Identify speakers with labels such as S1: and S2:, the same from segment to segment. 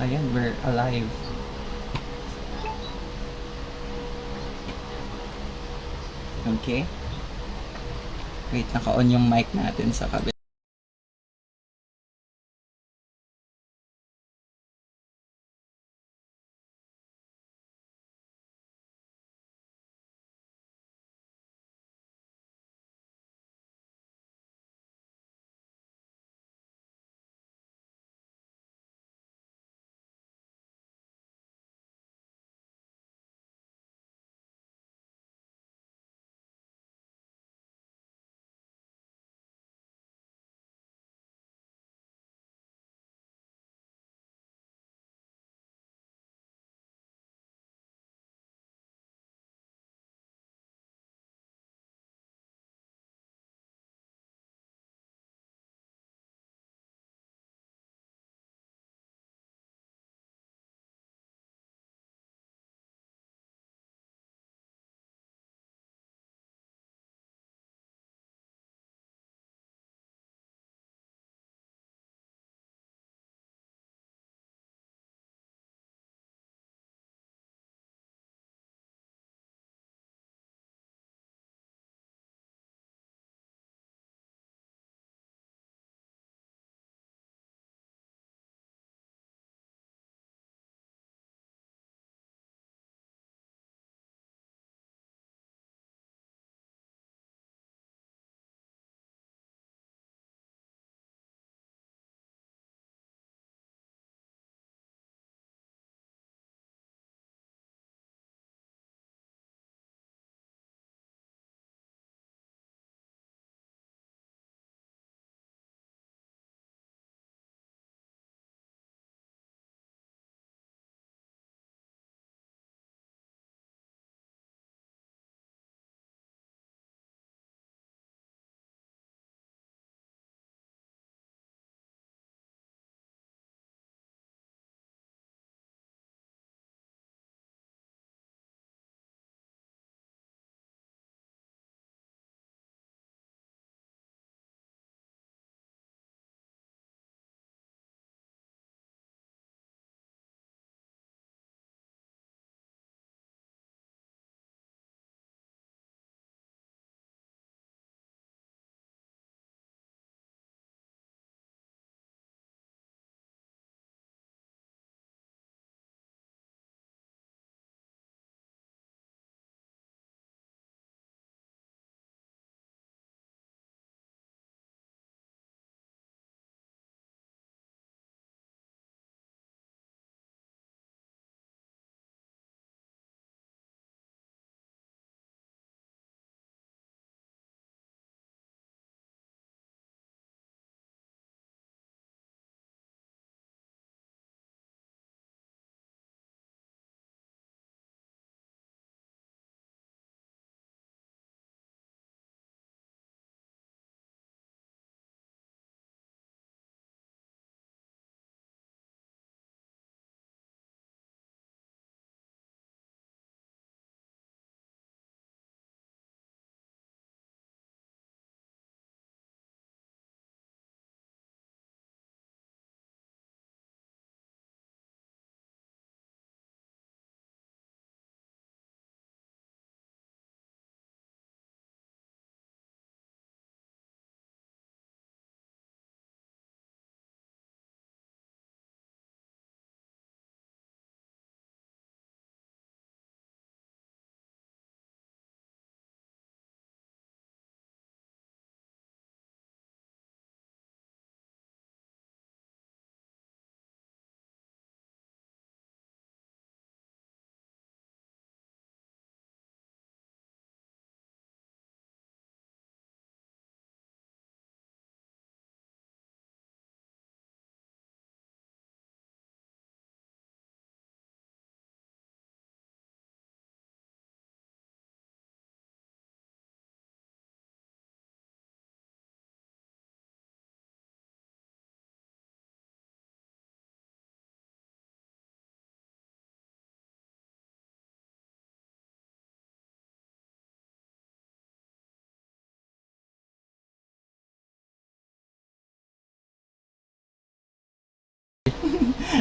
S1: Ayan, we're alive. Okay. Wait, naka-on yung mic natin sa kabila.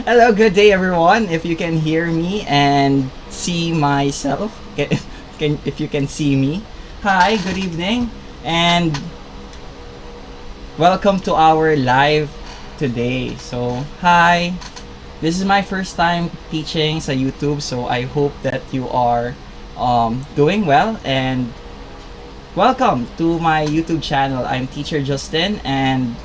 S1: Hello, good day everyone. If you can hear me and see myself, if you can see me. Hi, good evening, and welcome to our live today. So, hi. This is my first time teaching sa YouTube, so I hope that you are doing well, and welcome to my YouTube channel. I'm Teacher Justin, and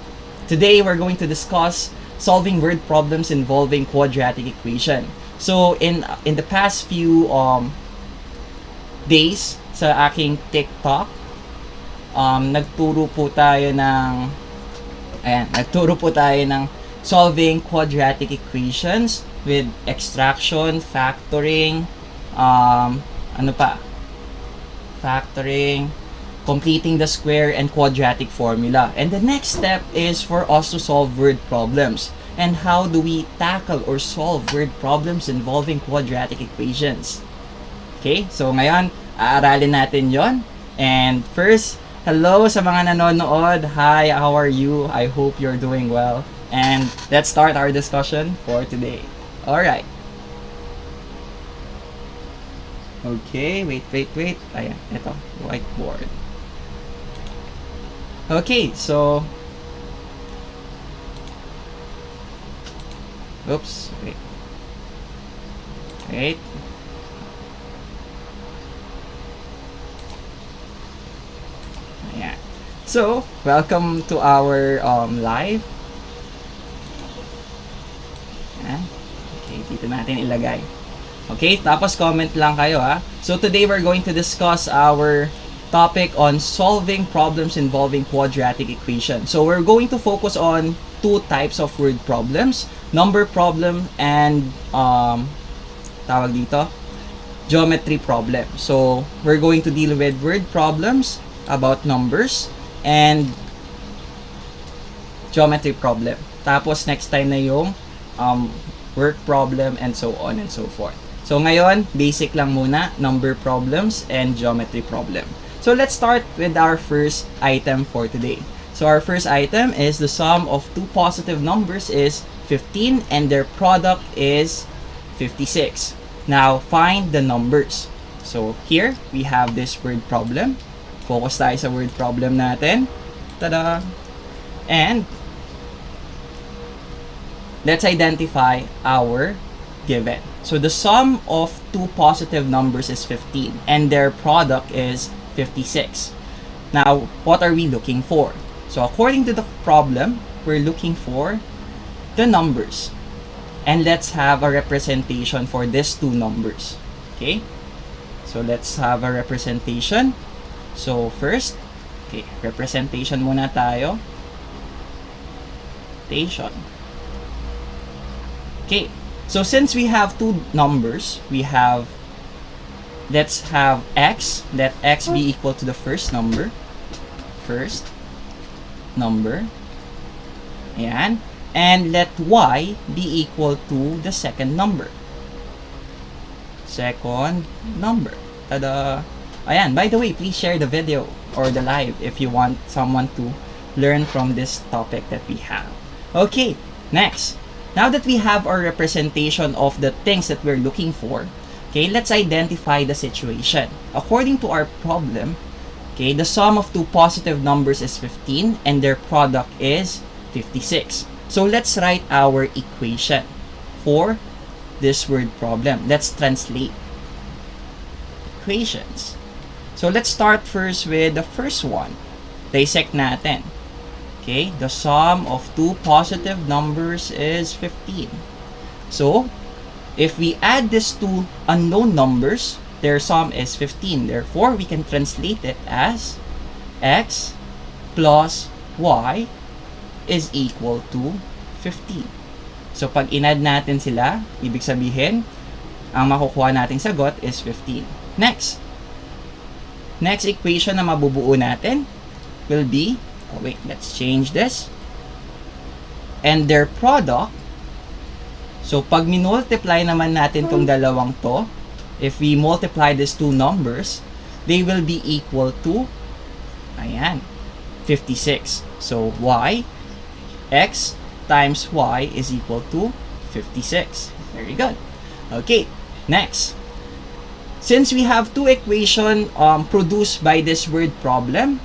S1: today we're going to discuss solving word problems involving quadratic equation. So in the past few days sa aking TikTok, nagturo po tayo ng solving quadratic equations with extraction, factoring, factoring, completing the square and quadratic formula. And the next step is for us to solve word problems. And how do we tackle or solve word problems involving quadratic equations? Okay, so ngayon, aaralin natin yon. And first, hello sa mga nanonood. Hi, how are you? I hope you're doing well. And let's start our discussion for today. Alright. Okay, wait. Ayan, ito, whiteboard. Okay, so oops, wait. Ayan. So, welcome to our live. Ayan. Okay, dito natin ilagay. Okay, tapos comment lang kayo ha. So today we're going to discuss our topic on solving problems involving quadratic equation. So we're going to focus on two types of word problems, number problem and tawag dito, geometry problem. So we're going to deal with word problems about numbers and geometry problem. Tapos next time na yung work problem and so on and so forth. So ngayon, basic lang muna, number problems and geometry problem. So let's start with our first item for today. So our first item is the sum of two positive numbers is 15 and their product is 56. Now find the numbers. So here we have this word problem. Focus tayo sa word problem natin. Tada! And let's identify our given. So the sum of two positive numbers is 15 and their product is 56. Now, what are we looking for? So according to the problem, we're looking for the numbers. And let's have a representation for these two numbers. Okay? So let's have a representation. So first, okay, representation muna tayo. Okay. So since we have two numbers, we have, let's have x, let x be equal to the first number. Ayan. And let y be equal to the second number. Tada! Ayan, by the way, please share the video or the live if you want someone to learn from this topic that we have. Okay, next. Now that we have our representation of the things that we're looking for, okay, let's identify the situation. According to our problem, okay, the sum of two positive numbers is 15 and their product is 56. So let's write our equation for this word problem. Let's translate equations. So let's start first with the first one. Dissect natin. Okay, the sum of two positive numbers is 15. So, if we add these two unknown numbers, their sum is 15. Therefore, we can translate it as x plus y is equal to 15. So, pag inad natin sila, ibig sabihin, ang makukuha nating sagot is 15. Next equation na mabubuo natin will be, let's change this. And their product, so pag minultiply naman natin tong dalawang to, if we multiply these two numbers, they will be equal to, ayan, 56. So x times y is equal to 56. Very good. Okay, next. Since we have two equation produced by this word problem,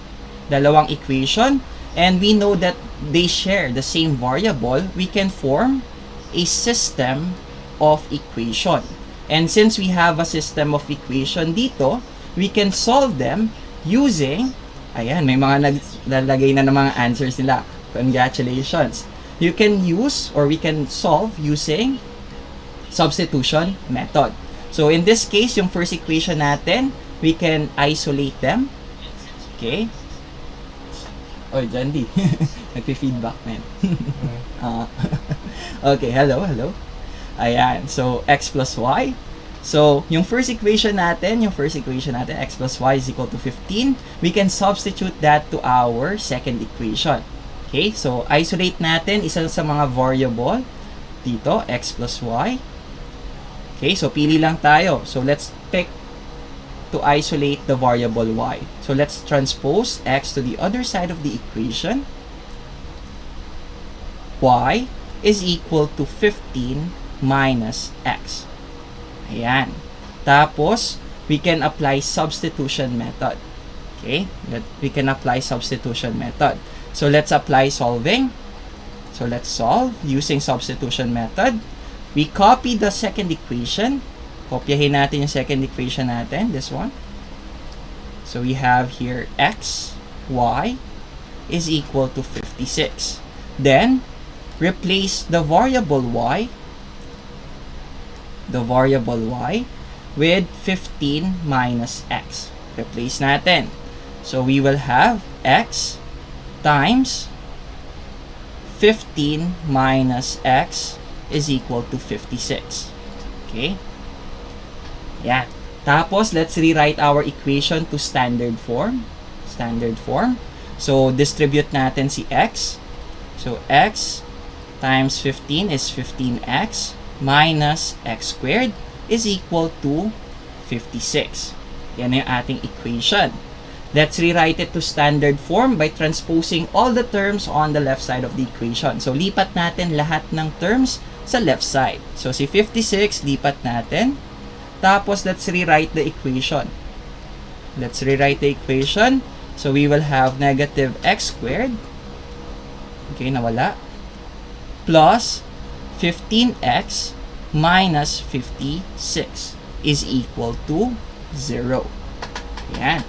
S1: dalawang equation, and we know that they share the same variable, we can form a system of equation. And since we have a system of equation dito, we can solve them using, ayan, may mga naglalagay na ng mga answers nila. Congratulations. You can use, or we can solve using substitution method. So, in this case, yung first equation natin, we can isolate them. Okay? Oy, Jandy. Nagpi-feedback, man. Okay, hello. Ayan. So, x plus y. So, yung first equation natin, x plus y is equal to 15. We can substitute that to our second equation. Okay? So, isolate natin isa sa mga variable dito, x plus y. Okay, so pili lang tayo. So let's pick to isolate the variable y. So let's transpose x to the other side of the equation. Y is equal to 15 minus x. Ayan. Tapos, we can apply substitution method. Okay, we can apply substitution method. So let's apply solving. So let's solve using substitution method. We copy the second equation. Kopyahin natin yung second equation natin, this one. So we have here x, y is equal to 56. Then, replace the variable y with 15 minus x. Replace natin. So we will have x times 15 minus x is equal to 56. Okay? Yeah. Tapos, let's rewrite our equation to standard form. So, distribute natin si x. So, x times 15 is 15x minus x squared is equal to 56. Yan yung ating equation. Let's rewrite it to standard form by transposing all the terms on the left side of the equation. So, lipat natin lahat ng terms sa left side. So, si 56, lipat natin. Tapos, let's rewrite the equation. So, we will have negative x squared. Okay, nawala. Plus 15x minus 56 is equal to 0. Ayan.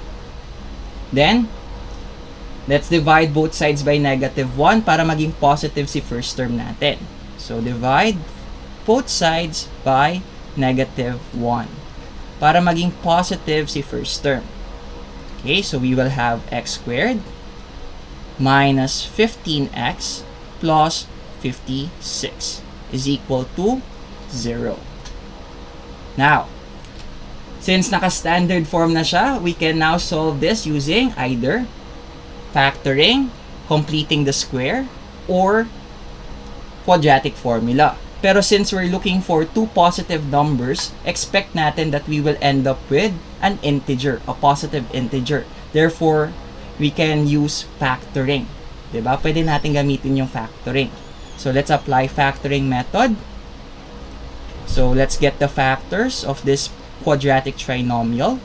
S1: Then, let's divide both sides by negative 1 para maging positive si first term natin. So, divide both sides by negative 1 para maging positive si first term. Okay, so we will have x squared minus 15x plus 56 is equal to 0. Now, since naka-standard form na siya, we can now solve this using either factoring, completing the square, or quadratic formula. Pero since we're looking for two positive numbers, expect natin that we will end up with an integer, a positive integer. Therefore, we can use factoring. Diba? Pwede natin gamitin yung factoring. So, let's apply factoring method. So, let's get the factors of this quadratic trinomial.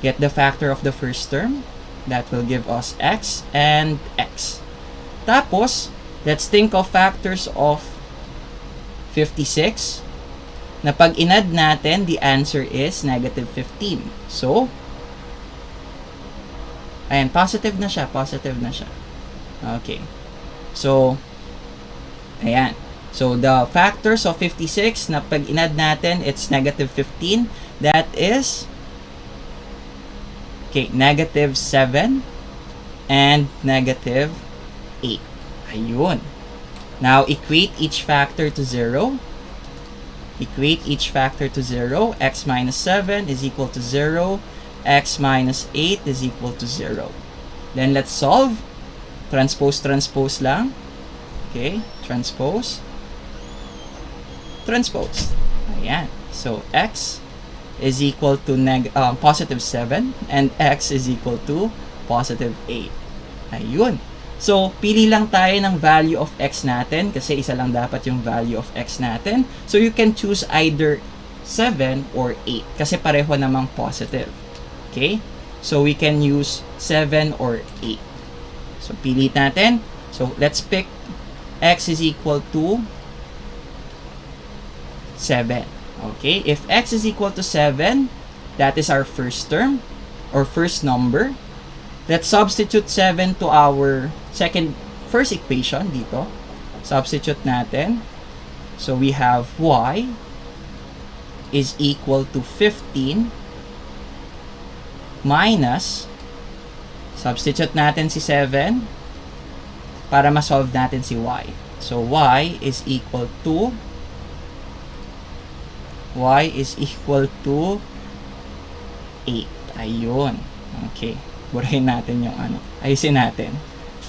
S1: Get the factor of the first term. That will give us x and x. Tapos, let's think of factors of 56 na pag inad natin, the answer is negative 15. So, ayan, positive na siya. Okay. So, ayan. So, the factors of 56 na pag inad natin, it's negative 15. That is, okay, negative 7 and negative 8. Ayun. Now, equate each factor to 0. X minus 7 is equal to 0. X minus 8 is equal to 0. Then, let's solve. Transpose lang. Okay. Transpose. Ayan. So, x is equal to positive 7 and x is equal to positive 8. Ayun. So, pili lang tayo ng value of x natin kasi isa lang dapat yung value of x natin. So, you can choose either 7 or 8 kasi pareho namang positive. Okay? So, we can use 7 or 8. So, pili natin. So, let's pick x is equal to 7. Okay? If x is equal to 7, that is our first term or first number. Let's substitute 7 to our first equation dito. Substitute natin. So, we have y is equal to 15 minus, substitute natin si 7 para ma-solve natin si y. So, y is equal to 8. Ayun. Okay. Burahin natin yung ano. Ayusin natin.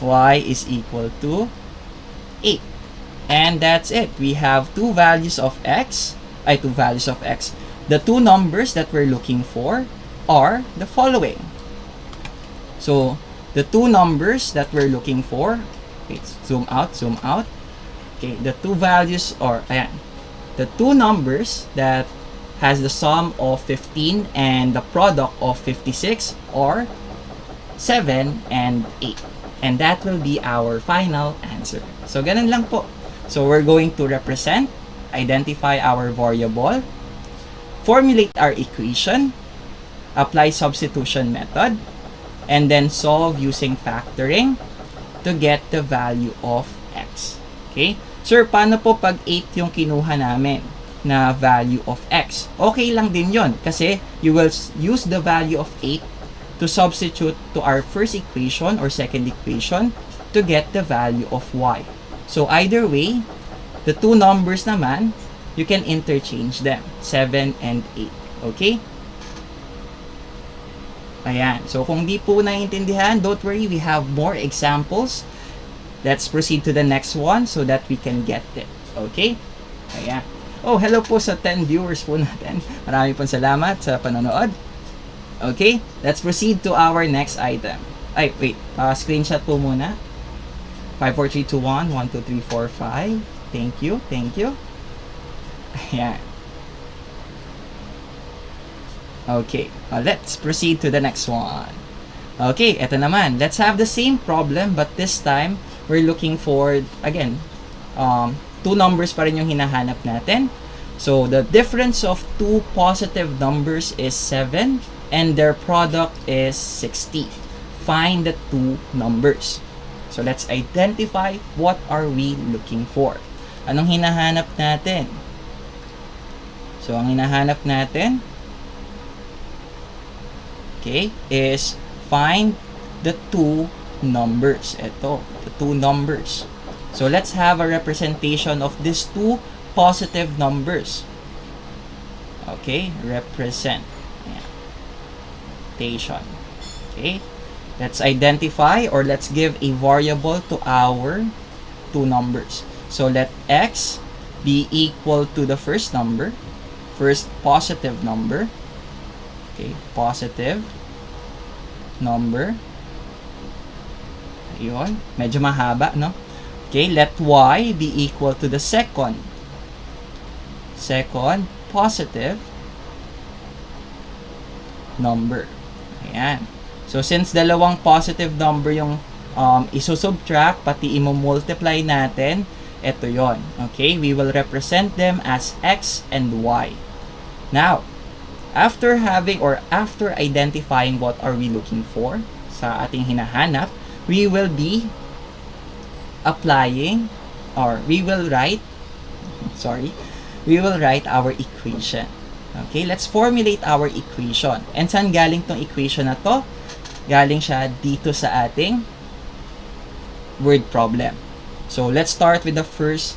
S1: Y is equal to 8. And that's it. We have two values of x. The two numbers that we're looking for are the following. So, the two numbers that we're looking for, wait, zoom out. Okay, the two values are, ayan, the two numbers that has the sum of 15 and the product of 56 are 7 and 8. And that will be our final answer. So, ganun lang po. So, we're going to represent, identify our variable, formulate our equation, apply substitution method, and then solve using factoring to get the value of x. Okay? Sir, paano po pag 8 yung kinuha namin na value of x? Okay lang din yon kasi you will use the value of 8 to substitute to our first equation or second equation to get the value of y. So either way, the two numbers naman, you can interchange them, 7 and 8. Okay? Ayan. So kung di po naiintindihan, don't worry, we have more examples. Let's proceed to the next one so that we can get it. Okay? Ayan. Oh, hello po sa 10 viewers po natin. Maraming pong salamat sa panonood. Okay? Let's proceed to our next item. Ay, wait. Screenshot po muna. 5, 4, 3, 2, 1. 1, 2, 3, 4, 5. Thank you. Ayan. Okay. Let's proceed to the next one. Okay, eto naman. Let's have the same problem but this time, we're looking for, again, two numbers pa rin yung hinahanap natin. So, the difference of two positive numbers is 7 and their product is 60. Find the two numbers. So, let's identify what are we looking for. Anong hinahanap natin? So, ang hinahanap natin, okay, is find the two numbers. Ito, the two numbers. So, let's have a representation of these two positive numbers. Okay, representation. Okay, let's identify or let's give a variable to our two numbers. So, let x be equal to the first number, first positive number. Okay, positive number. Ayun, medyo mahaba, no? Okay, let y be equal to the second positive number. Ayan. So, since dalawang positive number yung isusubtract, pati imo-multiply natin, ito yon. Okay, we will represent them as x and y. Now, after identifying what are we looking for sa ating hinahanap, we will be applying or we will write our equation. Okay, let's formulate our equation. And saan galing tong equation na to? Galing siya dito sa ating word problem. So, let's start with the first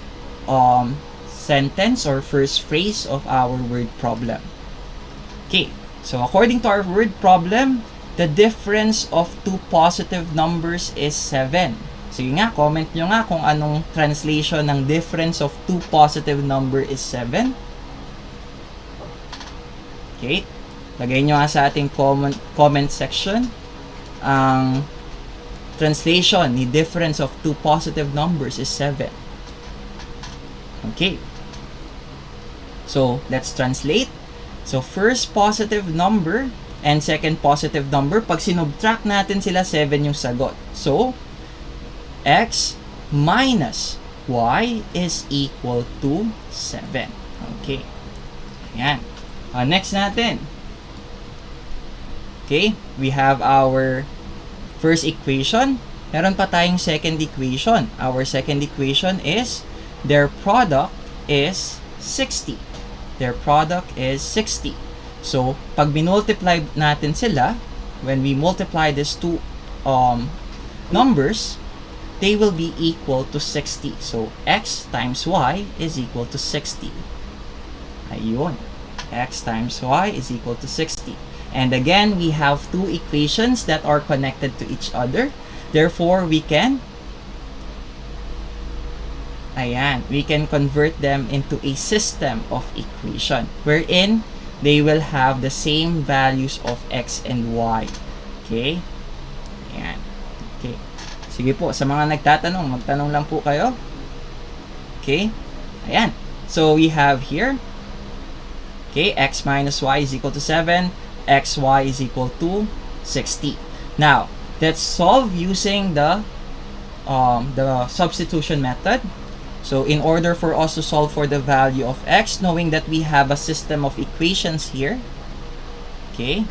S1: sentence or first phrase of our word problem. Okay, so according to our word problem, the difference of two positive numbers is 7. Sige nga, comment nyo nga kung anong translation ng difference of two positive number is 7. Okay, lagay nyo nga sa ating comment section ang translation ni difference of two positive numbers is 7. Okay. So, let's translate. So, first positive number and second positive number, pag sinubtract natin sila, 7 yung sagot. So, x minus y is equal to 7. Okay. Ayan. Next natin. Okay, we have our first equation. Meron pa tayong second equation. Our second equation is their product is 60. Their product is 60. So, pag binultiply natin sila, when we multiply these two numbers, they will be equal to 60. So, x times y is equal to 60. Ayun. X times y is equal to 60. And again, we have two equations that are connected to each other. Therefore, we can convert them into a system of equation wherein they will have the same values of x and y. Okay? Ayan. Okay. Sige po, sa mga nagtatanong, magtanong lang po kayo. Okay? Ayan. So, we have here, okay, x minus y is equal to 7. xy is equal to 60. Now, let's solve using the substitution method. So, in order for us to solve for the value of x, knowing that we have a system of equations here, okay,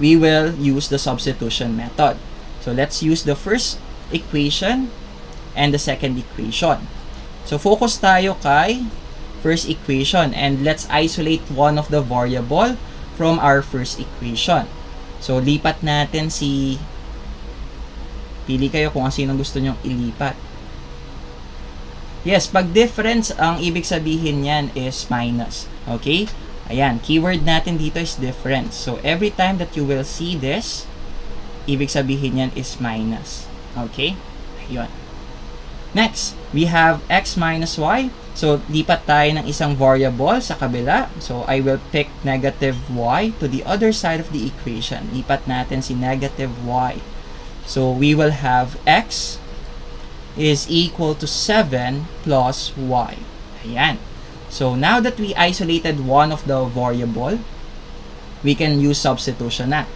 S1: we will use the substitution method. So, let's use the first equation and the second equation. So, focus tayo kay first equation and let's isolate one of the variable from our first equation. So, lipat natin pili kayo kung sinong gusto nyong ilipat. Yes, pag difference, ang ibig sabihin yan is minus. Okay? Ayan, keyword natin dito is difference. So, every time that you will see this, ibig sabihin yan is minus. Okay? Ayun. Next, we have x minus y. So, lipat tayo ng isang variable sa kabila. So, I will pick negative y to the other side of the equation. Lipat natin si negative y. So, we will have x is equal to 7 plus y. Ayan. So, now that we isolated one of the variable, we can use substitution na.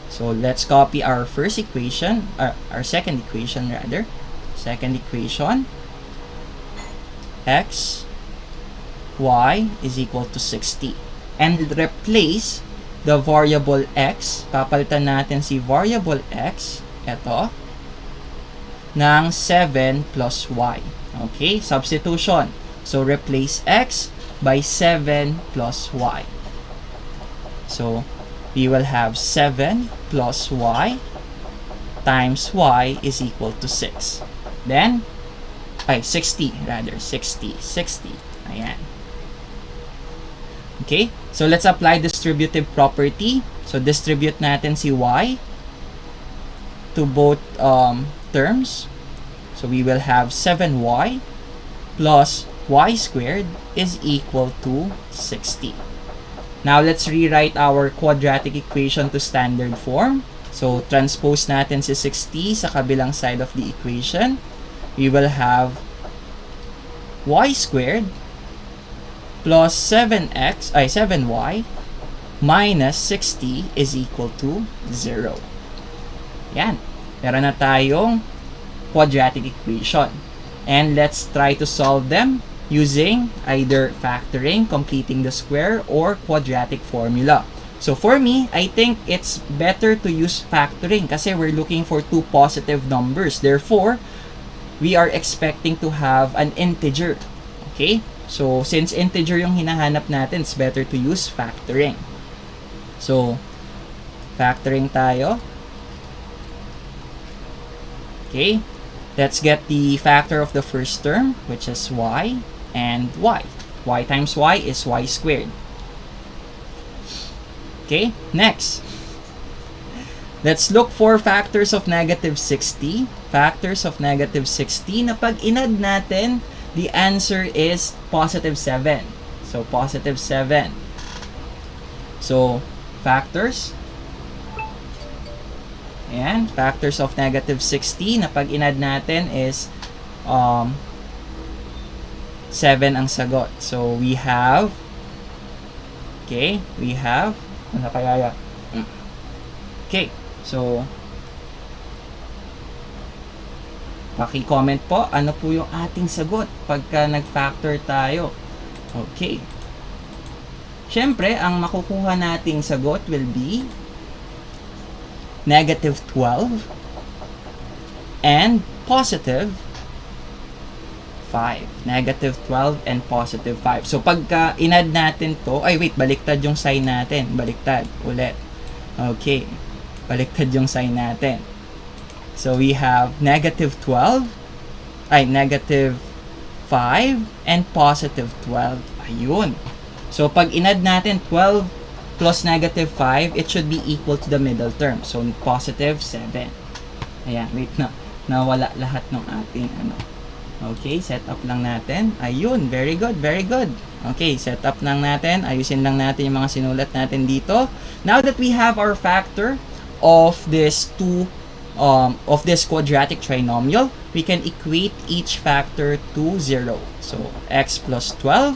S1: So, let's copy our first equation, our second equation rather. Second equation, x, y is equal to 60. And replace the variable x, papalitan natin si variable x, eto, ng 7 plus y. Okay, substitution. So, replace x by 7 plus y. So, we will have 7 plus y times y is equal to 6. Then, 60 rather, 60. Ayan. Okay, so let's apply distributive property. So, distribute natin si y to both terms. So, we will have 7y plus y squared is equal to 60. Now, let's rewrite our quadratic equation to standard form. So, transpose natin si 60 sa kabilang side of the equation. We will have y squared plus 7y minus 60 is equal to 0. Yan. Meron na tayong quadratic equation. And let's try to solve them using either factoring, completing the square, or quadratic formula. So for me, I think it's better to use factoring kasi we're looking for two positive numbers. Therefore, we are expecting to have an integer. Okay? So, since integer yung hinahanap natin, it's better to use factoring. So, factoring tayo. Okay? Let's get the factor of the first term, which is y and y. Y times y is y squared. Okay? Next. Let's look for factors of negative 60. Factors of negative 60 na pag inad natin, the answer is positive 7. So, positive 7. So, factors. Ayan, factors of negative 60 na pag inad natin is 7 ang sagot. So, we have, ano kaya yan? Okay, so, paki-comment po, ano po yung ating sagot pagka nag-factor tayo. Okay. Siyempre, ang makukuha nating sagot will be negative 12 and positive 5. Negative 12 and positive 5. So, pagka inad natin to, baliktad yung sign natin. Baliktad. Ulit. Okay. Baliktad yung sign natin. So, we have negative 5 and positive 12. Ayun. So, pag inad natin 12 plus negative 5, it should be equal to the middle term. So, positive 7. Ayan, wait na. Nawala lahat ng ating ano. Okay, set up lang natin. Ayun, very good, very good. Okay, set up lang natin. Ayusin lang natin yung mga sinulat natin dito. Now that we have our factor of this quadratic trinomial, we can equate each factor to 0. So, x plus 12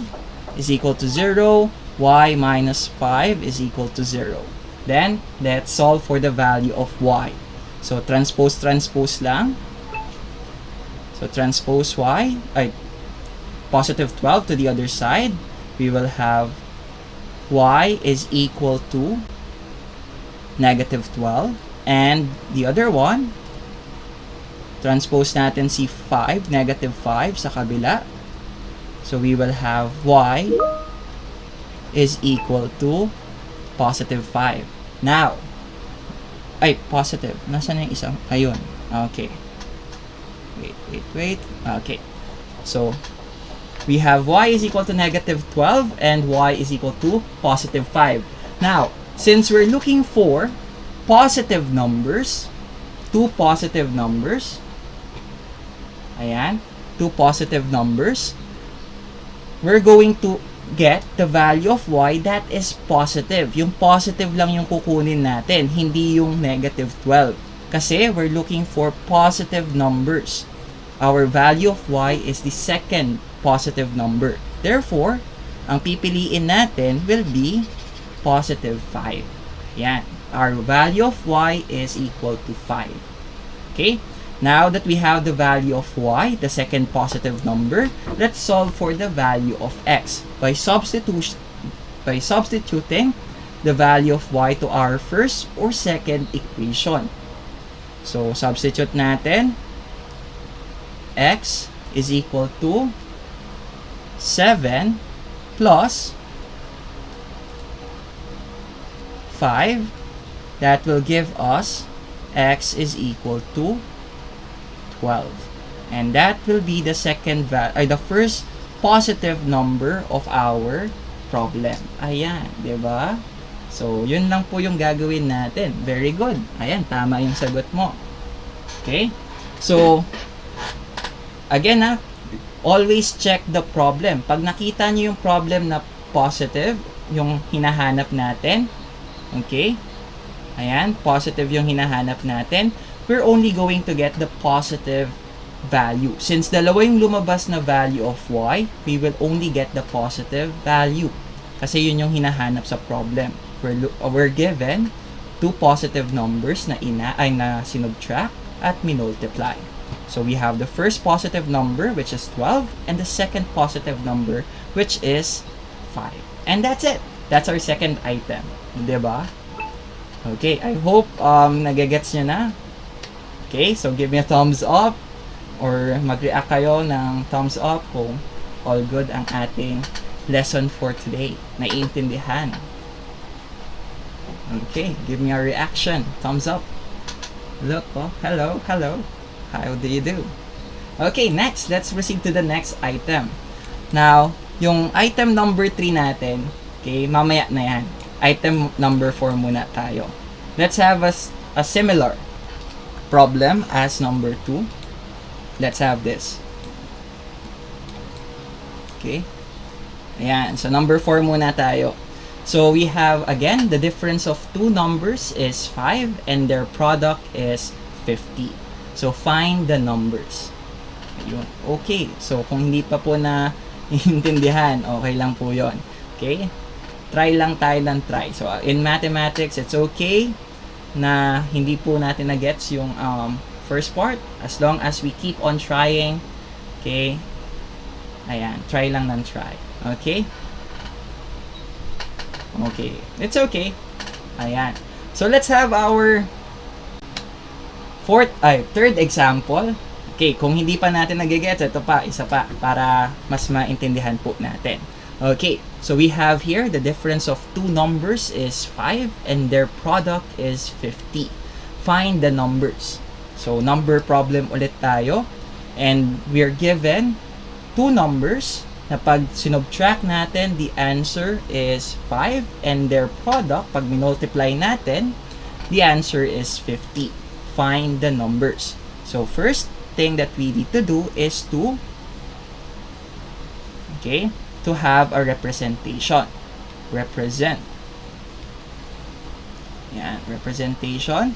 S1: is equal to 0. Y minus 5 is equal to 0. Then, let's solve for the value of y. So, transpose lang. So, transpose y, positive 12 to the other side. We will have y is equal to negative 12. And the other one, transpose natin si 5, negative 5 sa kabila. So, we will have y is equal to positive 5. Now, positive. Nasaan na yung isang? Ayun. Okay. Wait. Okay. So, we have y is equal to negative 12 and y is equal to positive 5. Now, since we're looking for positive numbers, two positive numbers, we're going to get the value of y that is positive. Yung positive lang yung kukunin natin, hindi yung negative 12. Kasi we're looking for positive numbers. Our value of y is the second positive number. Therefore, ang pipiliin natin will be positive 5. Yan. Our value of y is equal to 5. Okay? Now that we have the value of y, the second positive number, let's solve for the value of x by substituting the value of y to our first or second equation. So, substitute natin, x is equal to 7 plus 5. That will give us x is equal to 12. And that will be the the first positive number of our problem. Ayan, di ba? So, yun lang po yung gagawin natin. Very good. Ayan, tama yung sagot mo. Okay? So, again always check the problem. Pag nakita nyo yung problem na positive, yung hinahanap natin, okay? Ayan, positive yung hinahanap natin. We're only going to get the positive value. Since dalawa yung lumabas na value of y, we will only get the positive value. Kasi yun yung hinahanap sa problem. We're given two positive numbers na sinubtract at minultiply. So we have the first positive number, which is 12, and the second positive number, which is 5. And that's it. That's our second item. Diba? Okay, I hope nagagets nyo na. Okay, so give me a thumbs up or mag-react kayo ng thumbs up kung all good ang ating lesson for today. Naiintindihan. Okay, give me a reaction. Thumbs up. Look, hello. How do you do? Okay, next, let's proceed to the next item. Now, yung item number 3 natin, okay, mamaya na yan. Item number 4 muna tayo. Let's have a similar problem as number 2. Let's have this. Okay. Ayan, so number 4 muna tayo. So we have, again, the difference of two numbers is 5 and their product is 50. So find the numbers. Ayun. Okay. So kung hindi pa po na intindihan, okay lang po yon. Okay? Try lang tayo ng try. So in mathematics, it's okay na hindi po natin na-gets yung first part as long as we keep on trying. Okay? Ayan. Try lang ng try. Okay? Okay. It's okay. Ayan. So let's have our third example. Okay, kung hindi pa natin nagigets, ito pa, isa pa, para mas maintindihan po natin. Okay, so we have here, the difference of two numbers is 5 and their product is 50. Find the numbers. So, number problem ulit tayo. And we're given two numbers na pag sinubtract natin, the answer is 5 and their product, pag minultiply natin, the answer is 50. Find the numbers. So, first thing that we need to do is to have a representation. Represent. Yan, representation.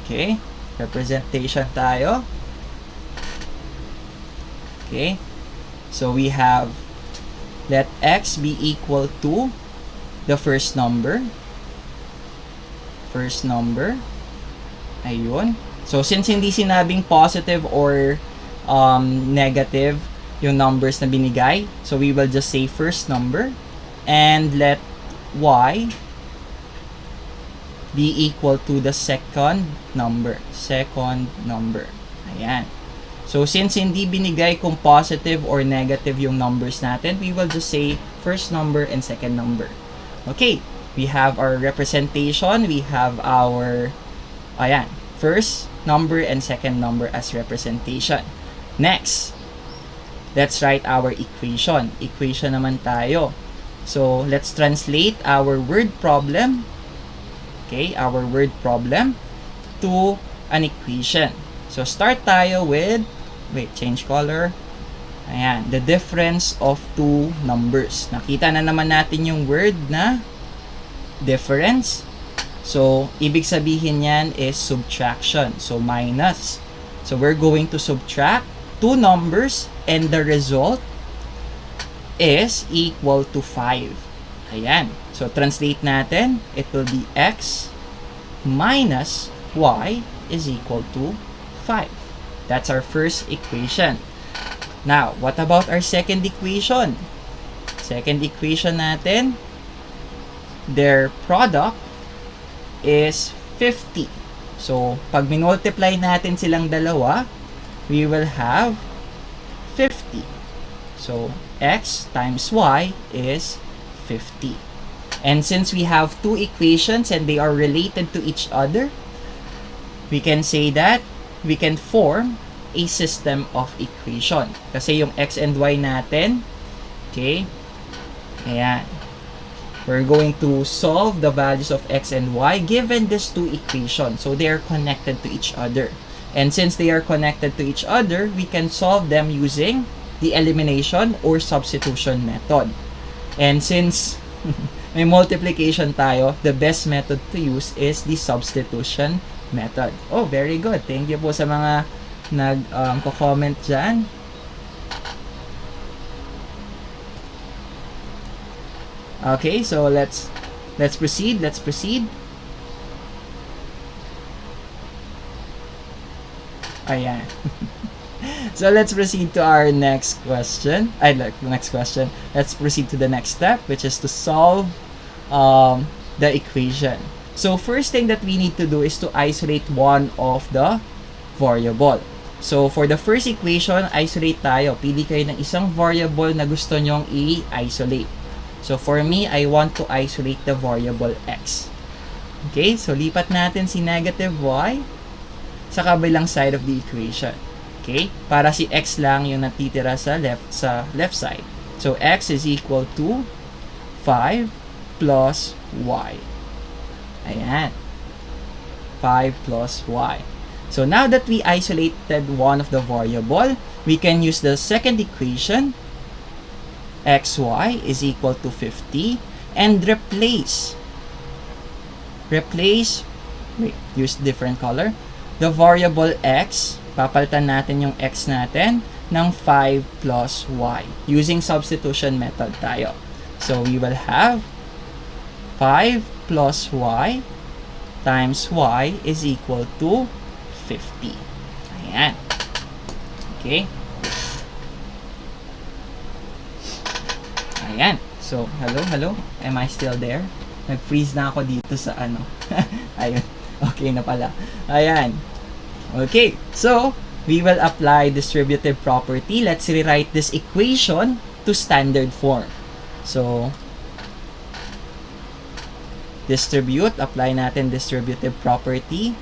S1: Okay, representation tayo. Okay, so we have, let x be equal to the first number. First number. Ayun. So, since hindi sinabing positive or negative yung numbers na binigay, so we will just say first number and let y be equal to the second number. Second number. Ayan. So, since hindi binigay kung positive or negative yung numbers natin, we will just say first number and second number. Okay. We have our representation. We have our first number and second number as representation. Next, let's write our equation. Equation naman tayo. So, let's translate our word problem. Okay, our word problem to an equation. So, start tayo with, change color. Ayan, the difference of two numbers. Nakita na naman natin yung word na difference. So, ibig sabihin yan is subtraction. So, minus. So, we're going to subtract two numbers and the result is equal to 5. Ayan. So, translate natin. It will be x minus y is equal to 5. That's our first equation. Now, what about our second equation? Second equation natin, their product is 50. So, pag minultiply natin silang dalawa, we will have 50. So, x times y is 50. And since we have two equations and they are related to each other, we can say that we can form a system of equation. Kasi yung x and y natin, okay, ayan, we're going to solve the values of x and y given these two equations. So, they are connected to each other. And since they are connected to each other, we can solve them using the elimination or substitution method. And since may multiplication tayo, the best method to use is the substitution method. Oh, very good. Thank you po sa mga nag-comment dyan. Okay, so let's proceed. Let's proceed. Ayan. So let's proceed to our next question. Next question. Let's proceed to the next step, which is to solve the equation. So first thing that we need to do is to isolate one of the variable. So for the first equation, isolate tayo. Pili kayo ng isang variable na gusto nyong i-isolate. So for me, I want to isolate the variable x. Okay, so lipat natin si negative y sa kabilang side of the equation. Okay? Para si x lang yung natitira sa left side. So x is equal to 5 plus y. Ayan. 5 plus y. So now that we isolated one of the variable, we can use the second equation xy is equal to 50, and replace, use different color, the variable x, papalitan natin yung x natin ng 5 plus y. Using substitution method tayo. So, we will have 5 plus y times y is equal to 50. Ayan. Okay. Ayan. So, hello? Am I still there? Nag-freeze na ako dito sa ano. Ayun. Okay na pala. Ayan. Okay. So, we will apply distributive property. Let's rewrite this equation to standard form. So, distribute. Apply natin distributive property.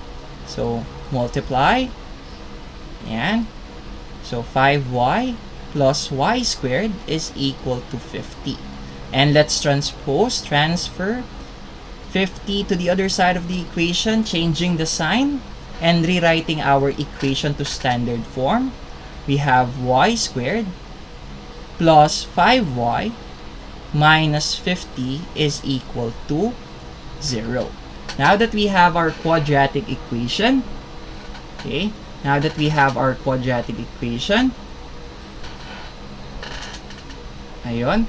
S1: So, multiply. Ayan. So, 5y plus y squared is equal to 50. And let's transfer 50 to the other side of the equation, changing the sign and rewriting our equation to standard form. We have y squared plus 5y minus 50 is equal to 0. Now that we have our quadratic equation, okay, ayun,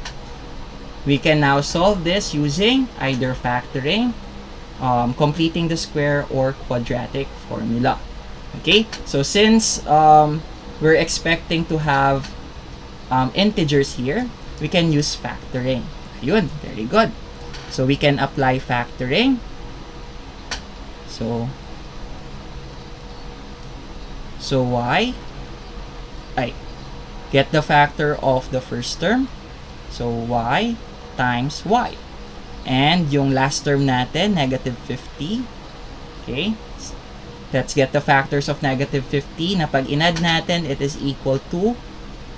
S1: we can now solve this using either factoring, completing the square, or quadratic formula. Okay, so since we're expecting to have integers here, we can use factoring. Ayun, very good. So we can apply factoring. So get the factor of the first term. So y times y. And yung last term natin, negative 50. Okay? Let's get the factors of negative 50 na pag inad natin, it is equal to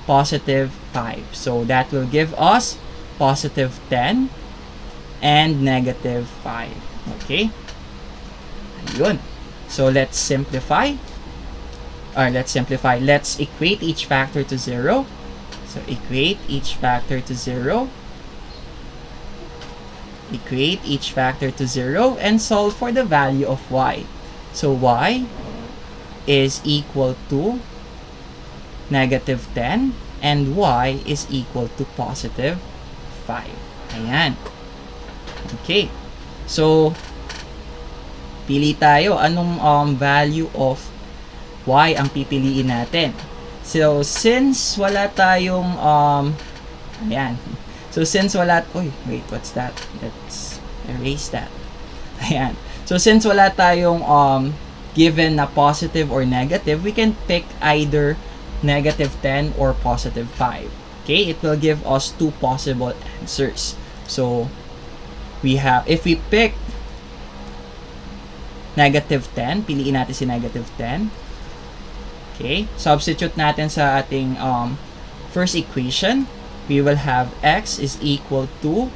S1: positive 5. So that will give us positive 10 and negative 5. Okay? Ayun. So let's simplify. Let's equate each factor to 0. So equate each factor to 0. Equate each factor to 0 and solve for the value of y. So y is equal to negative 10 and y is equal to positive 5. Ayan. Okay. So, pili tayo. Anong value of y ang pipiliin natin? So, since wala tayong, ayan. So, since wala, wait, what's that? Let's erase that. Ayan. So, since wala tayong given na positive or negative, we can pick either negative 10 or positive 5. Okay? It will give us two possible answers. So, we have, if we pick negative 10, piliin natin si negative 10. Okay? Substitute natin sa ating first equation. We will have x is equal to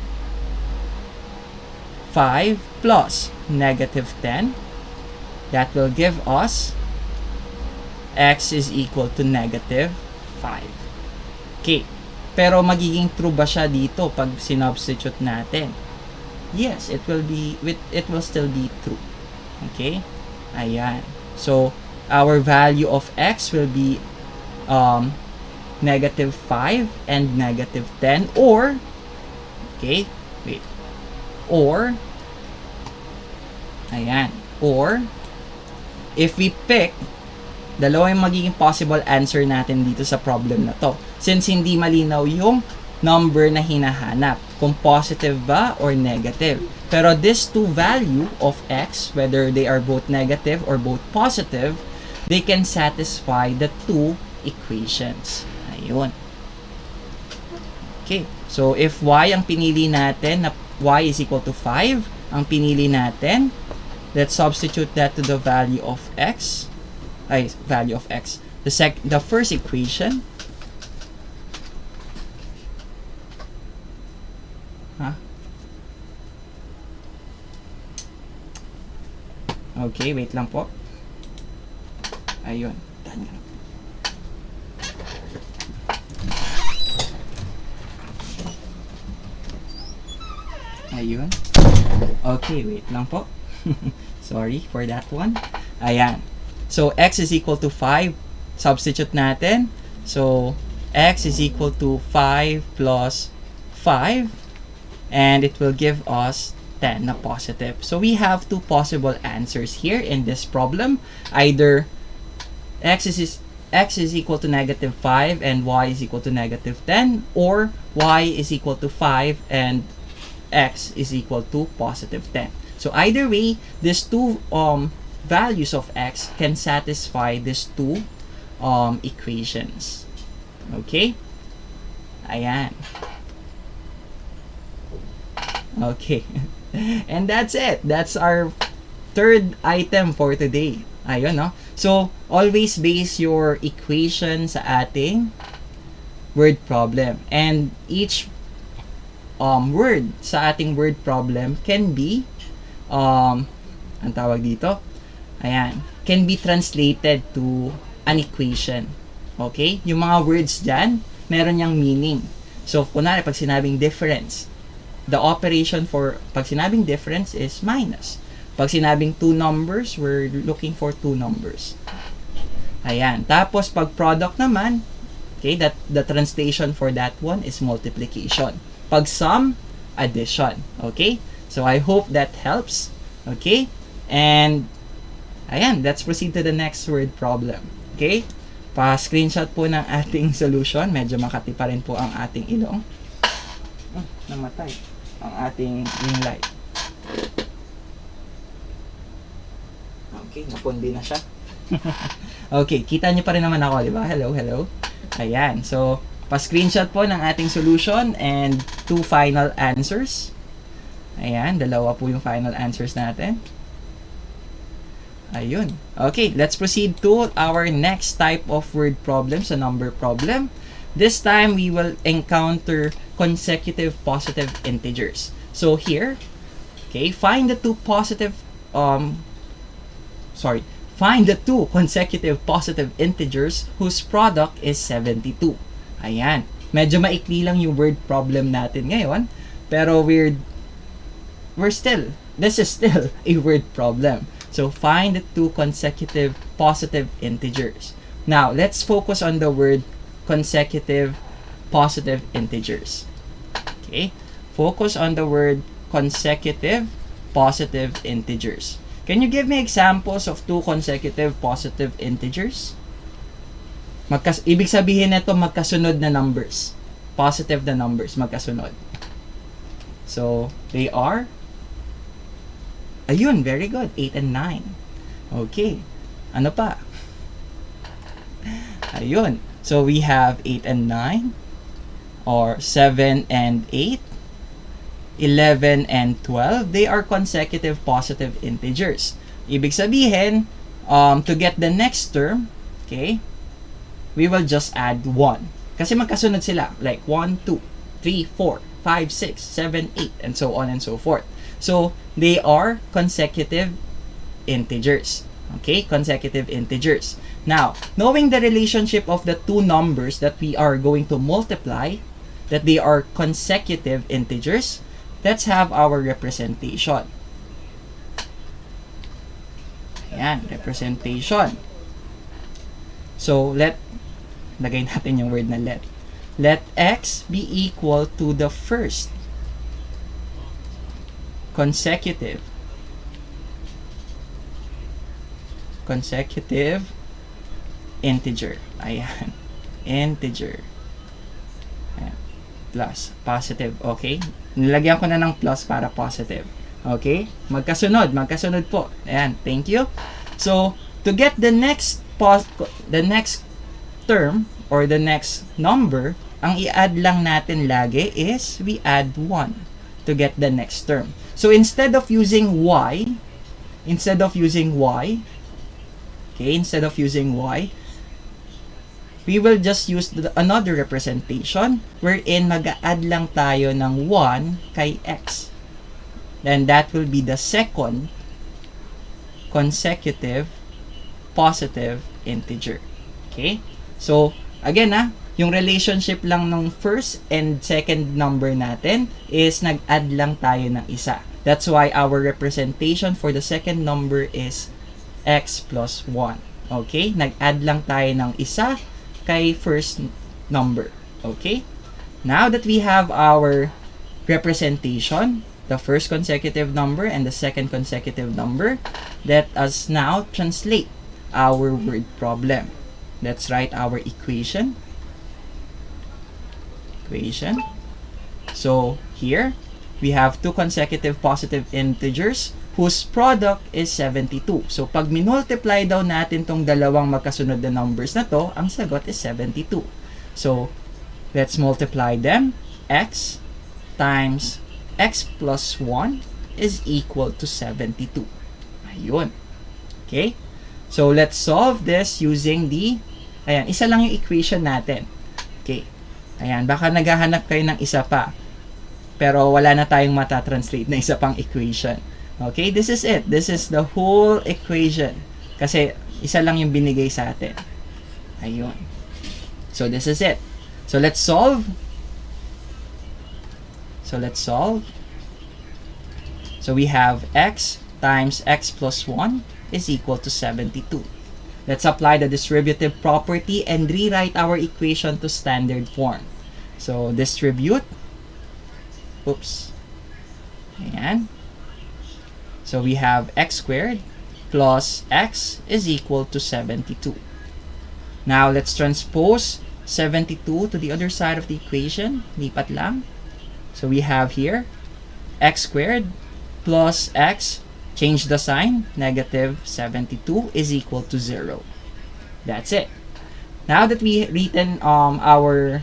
S1: 5 plus negative 10. That will give us x is equal to negative 5. Okay. Pero magiging true ba siya dito pag sinubstitute natin? Yes, it will still be true. Okay? Ayan. So, our value of x will be negative 5 and negative 10, or if we pick, dalawa yung magiging possible answer natin dito sa problem na to. Since hindi malinaw yung number na hinahanap, kung positive ba or negative. Pero these two value of x, whether they are both negative or both positive, they can satisfy the two equations. Ayun. Okay. So, if y ang pinili natin, na y is equal to 5, ang pinili natin, let's substitute that to the value of x. The first equation. Okay, wait lang po. Ayun. Ayun. Okay, wait lang po. Sorry for that one. Ayan. So, x is equal to 5. Substitute natin. So, x is equal to 5 plus 5. And it will give us 10 na positive. So, we have two possible answers here in this problem. Either x is equal to negative 5 and y is equal to negative 10, or y is equal to 5 and x is equal to positive 10. So either way, these two values of x can satisfy these two equations. Okay? Ayan. Okay. And that's it. That's our third item for today. Ayun, no? So, always base your equation sa ating word problem. And each word sa ating word problem can be ang tawag dito, ayan, can be translated to an equation. Okay? Yung mga words dyan, meron niyang meaning. So, kunwari, pag sinabing difference, the operation for pag sinabing difference is minus. Pag sinabing two numbers, we're looking for two numbers. Ayan. Tapos, pag product naman, okay, that the translation for that one is multiplication. Pag sum, addition. Okay? So, I hope that helps. Okay? And, ayan, let's proceed to the next word problem. Okay? Pa-screenshot po ng ating solution. Medyo makati pa rin po ang ating ilong. Namatay ang ating ring light. Okay, napundi na siya. Okay, kita niyo pa rin naman ako, di ba? Hello, hello. Ayan, so, pa-screenshot po ng ating solution and two final answers. Ayan, dalawa po yung final answers natin. Ayun. Okay, let's proceed to our next type of word problem, so number problem. This time, we will encounter consecutive positive integers. So here, okay, find the two consecutive positive integers whose product is 72. Ayan. Medyo maikli lang yung word problem natin ngayon, pero this is still a word problem. So find the two consecutive positive integers. Now, let's focus on the word consecutive positive integers. Okay? Focus on the word consecutive positive integers. Can you give me examples of two consecutive positive integers? Ibig sabihin nito magkasunod na numbers. Positive na numbers, magkasunod. So, they are, ayun, very good, 8 and 9. Okay. Ano pa? Ayun. So, we have 8 and 9, or 7 and 8, 11 and 12. They are consecutive positive integers. Ibig sabihin, to get the next term, okay, we will just add 1. Kasi magkasunod sila. Like 1, 2, 3, 4, 5, 6, 7, 8, and so on and so forth. So, they are consecutive integers. Okay, consecutive integers. Now, knowing the relationship of the two numbers that we are going to multiply, that they are consecutive integers, let's have our representation. Ayan, representation. So, lagay natin yung word na let. Let x be equal to the first consecutive integer. Ayan. Integer. Ayan. Plus. Positive. Okay? Nilagyan ko na ng plus para positive. Okay? Magkasunod po. Ayan. Thank you. So, to get the next term or the next number, ang i-add lang natin lagi is we add 1 to get the next term. So, instead of using y, we will just use another representation wherein mag-add lang tayo ng 1 kay x. Then that will be the second consecutive positive integer. Okay? So, again yung relationship lang ng first and second number natin is nag-add lang tayo ng isa. That's why our representation for the second number is x plus 1. Okay? Nag-add lang tayo ng isa kay first number. Okay? Now that we have our representation, the first consecutive number and the second consecutive number, let us now translate our word problem. Let's write our equation. So here, we have two consecutive positive integers whose product is 72. So pag minultiply daw natin tong dalawang magkasunod na numbers na to, ang sagot is 72. So let's multiply them. X times x plus 1 is equal to 72. Ayun. Okay? So let's solve this using the, ayan, isa lang yung equation natin. Okay. Ayan, baka naghahanap kayo ng isa pa. Pero wala na tayong matatranslate na isa pang equation. Okay, this is it. This is the whole equation. Kasi isa lang yung binigay sa atin. Ayun. So this is it. So let's solve. So we have x times x plus 1 is equal to 72. Let's apply the distributive property and rewrite our equation to standard form. So distribute. Oops. Ayan. So we have x squared plus x is equal to 72. Now let's transpose 72 to the other side of the equation. Lipat lang. So we have here x squared plus x, change the sign, negative 72 is equal to 0. That's it. Now that we written our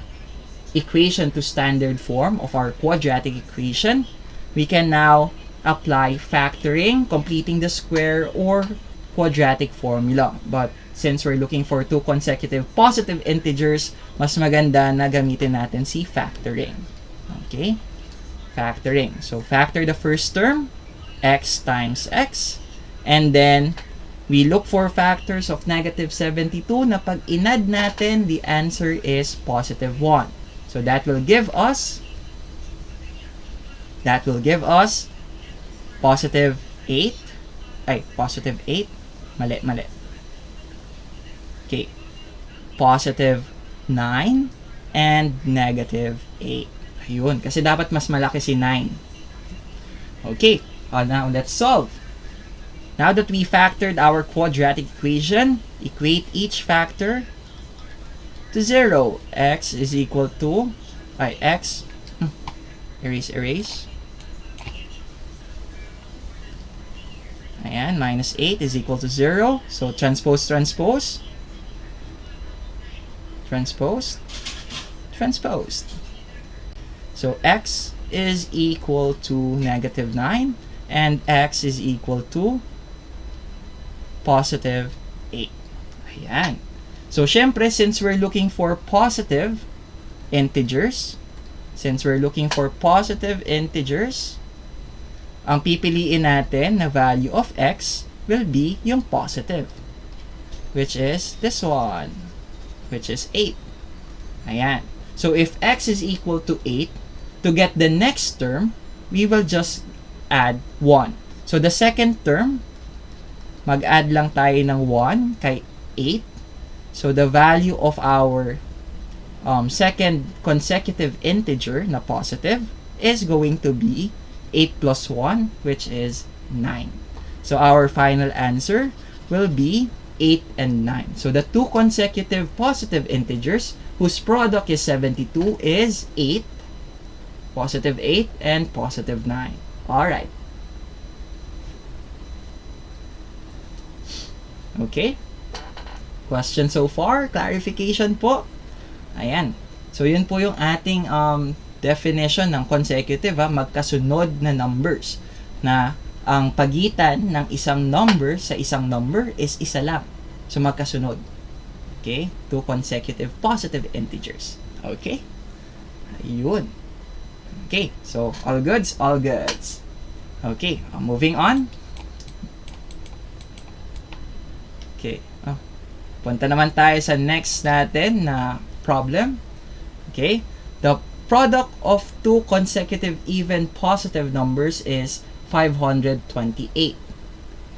S1: equation to standard form of our quadratic equation, we can now apply factoring, completing the square, or quadratic formula. But since we're looking for two consecutive positive integers, mas maganda na gamitin natin si factoring. Okay? Factoring. So factor the first term, x times x, and then we look for factors of negative 72 na pag inad natin, the answer is positive 1. So that will give us positive 8. Positive 8. Mali. Okay. Positive 9 and negative 8. Ayun. Kasi dapat mas malaki si 9. Okay. Now let's solve. Now that we factored our quadratic equation, equate each factor to 0. X is equal to x. Erase. Ayan, minus 8 is equal to 0. So transpose. So x is equal to negative 9 and x is equal to positive 8. Ayan. So syempre, since we're looking for positive integers, ang pipiliin natin na value of x will be yung positive, which is this one, which is 8. Ayan. So if x is equal to 8, to get the next term, we will just add 1. So the second term, mag-add lang tayo ng 1 kay 8. So the value of our second consecutive integer na positive is going to be 8 plus 1, which is 9. So our final answer will be 8 and 9. So the two consecutive positive integers whose product is 72 is 8, positive 8, and positive 9. Alright. Okay. Question so far? Clarification po? Ayan. So yun po yung ating definition ng consecutive, magkasunod na numbers, na ang pagitan ng isang number sa isang number is isa lang. So magkasunod. Okay? Two consecutive positive integers. Okay? Ayun. Okay. So all goods. Okay. Moving on. Okay. Punta naman tayo sa next natin na problem. Okay, the product of two consecutive even positive numbers is 528.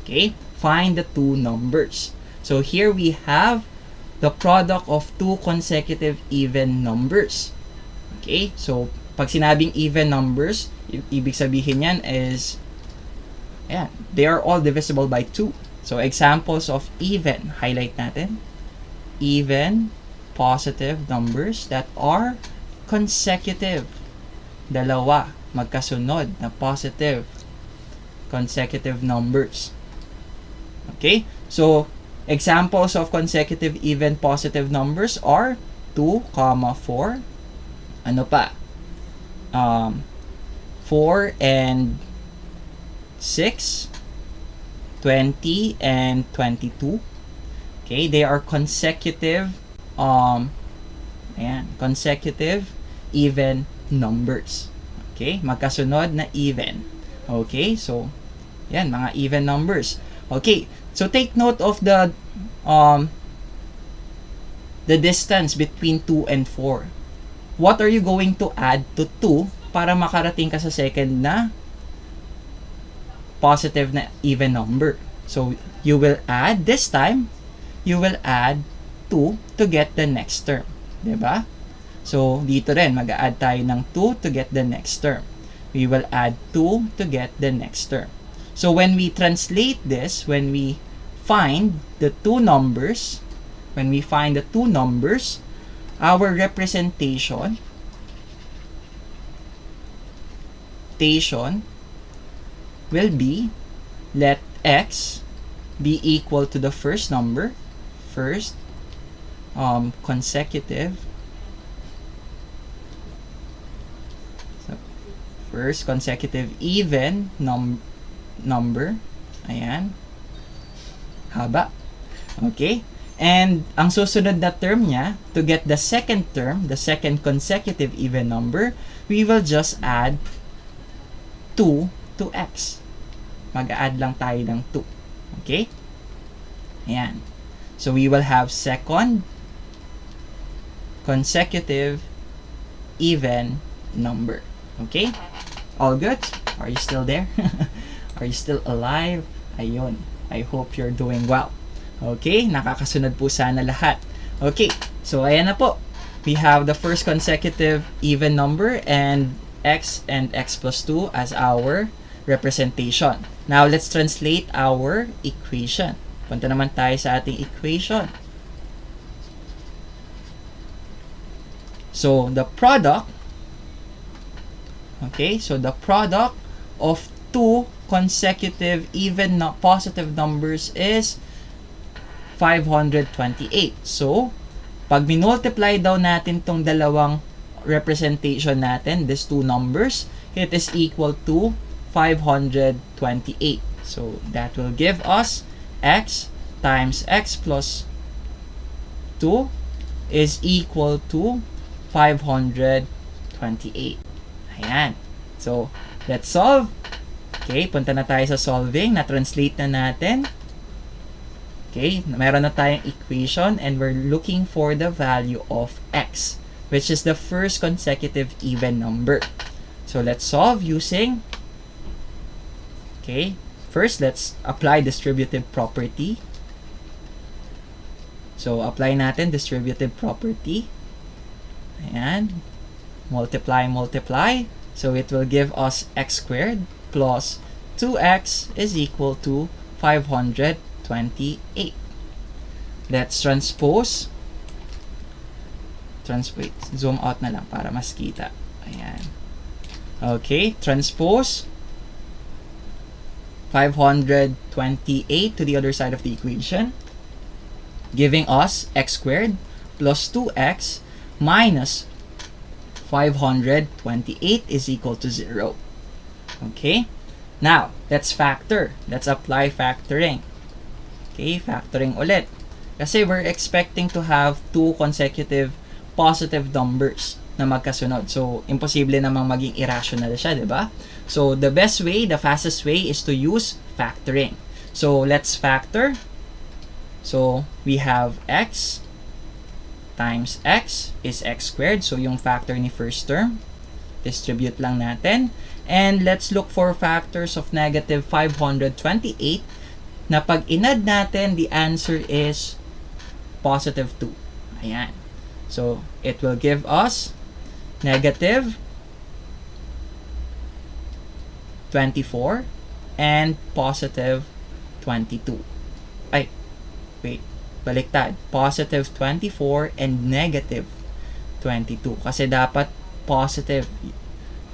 S1: Okay, find the two numbers. So here we have the product of two consecutive even numbers. Okay, so pag sinabing even numbers, ibig sabihin yan is, ayan, they are all divisible by 2. So examples of even, highlight natin, even positive numbers that are consecutive. Dalawa, magkasunod na positive consecutive numbers. Okay, so examples of consecutive even positive numbers are 2, 4. Ano pa? 4 and 6, 20 and 22. Okay, they are consecutive consecutive even numbers. Okay, magkasunod na even. Okay, so yan, mga even numbers. Okay, so take note of the distance between 2 and 4. What are you going to add to 2 para makarating ka sa second na positive na even number? So you will add, this time you will add 2 to get the next term, diba? So dito rin mag-add tayo ng 2 to get the next term. We will add 2 to get the next term. So when we translate this, when we find the two numbers, our representation will be, let x be equal to the first number, consecutive, first consecutive even number. Ayan, haba. Okay, and ang susunod na term niya, to get the second term, the second consecutive even number, we will just add 2 to x. Mag-add lang tayo ng 2. Okay? Ayan. So we will have second consecutive even number. Okay? All good? Are you still there? Are you still alive? Ayun. I hope you're doing well. Okay? Nakakasunod po sana lahat. Okay. So ayan na po. We have the first consecutive even number and x plus 2 as our representation. Now, let's translate our equation. Punta naman tayo sa ating equation. So, the product, okay, so the product of two consecutive even positive numbers is 528. So, pag minultiply daw natin tong dalawang representation natin, these two numbers, it is equal to 528. So that will give us x times x plus 2 is equal to 528. Ayan. So let's solve. Okay, punta na tayo sa solving. Na-translate na natin. Okay, meron na tayong equation and we're looking for the value of x, which is the first consecutive even number. So let's solve using, okay, first let's apply distributive property. So apply natin distributive property. Ayan. Multiply. So it will give us x squared plus 2x is equal to 528. Let's transpose. Zoom out na lang para mas kita. Ayan. Okay, transpose 528 to the other side of the equation, giving us x squared plus 2x minus 528 is equal to 0. Okay, now let's factor. Let's apply factoring. Okay, factoring ulit. Kasi we're expecting to have two consecutive positive numbers na magkasunod. So, imposible namang maging irrational siya, di ba? So, the best way, the fastest way is to use factoring. So, let's factor. So, we have x times x is x squared. So, yung factor ni first term, distribute lang natin. And let's look for factors of negative 528 na pag inad natin, the answer is positive 2. Ayan. So, it will give us negative 24 and positive 22. Ay, wait. Baliktad. Positive 24 and negative 22. Kasi dapat positive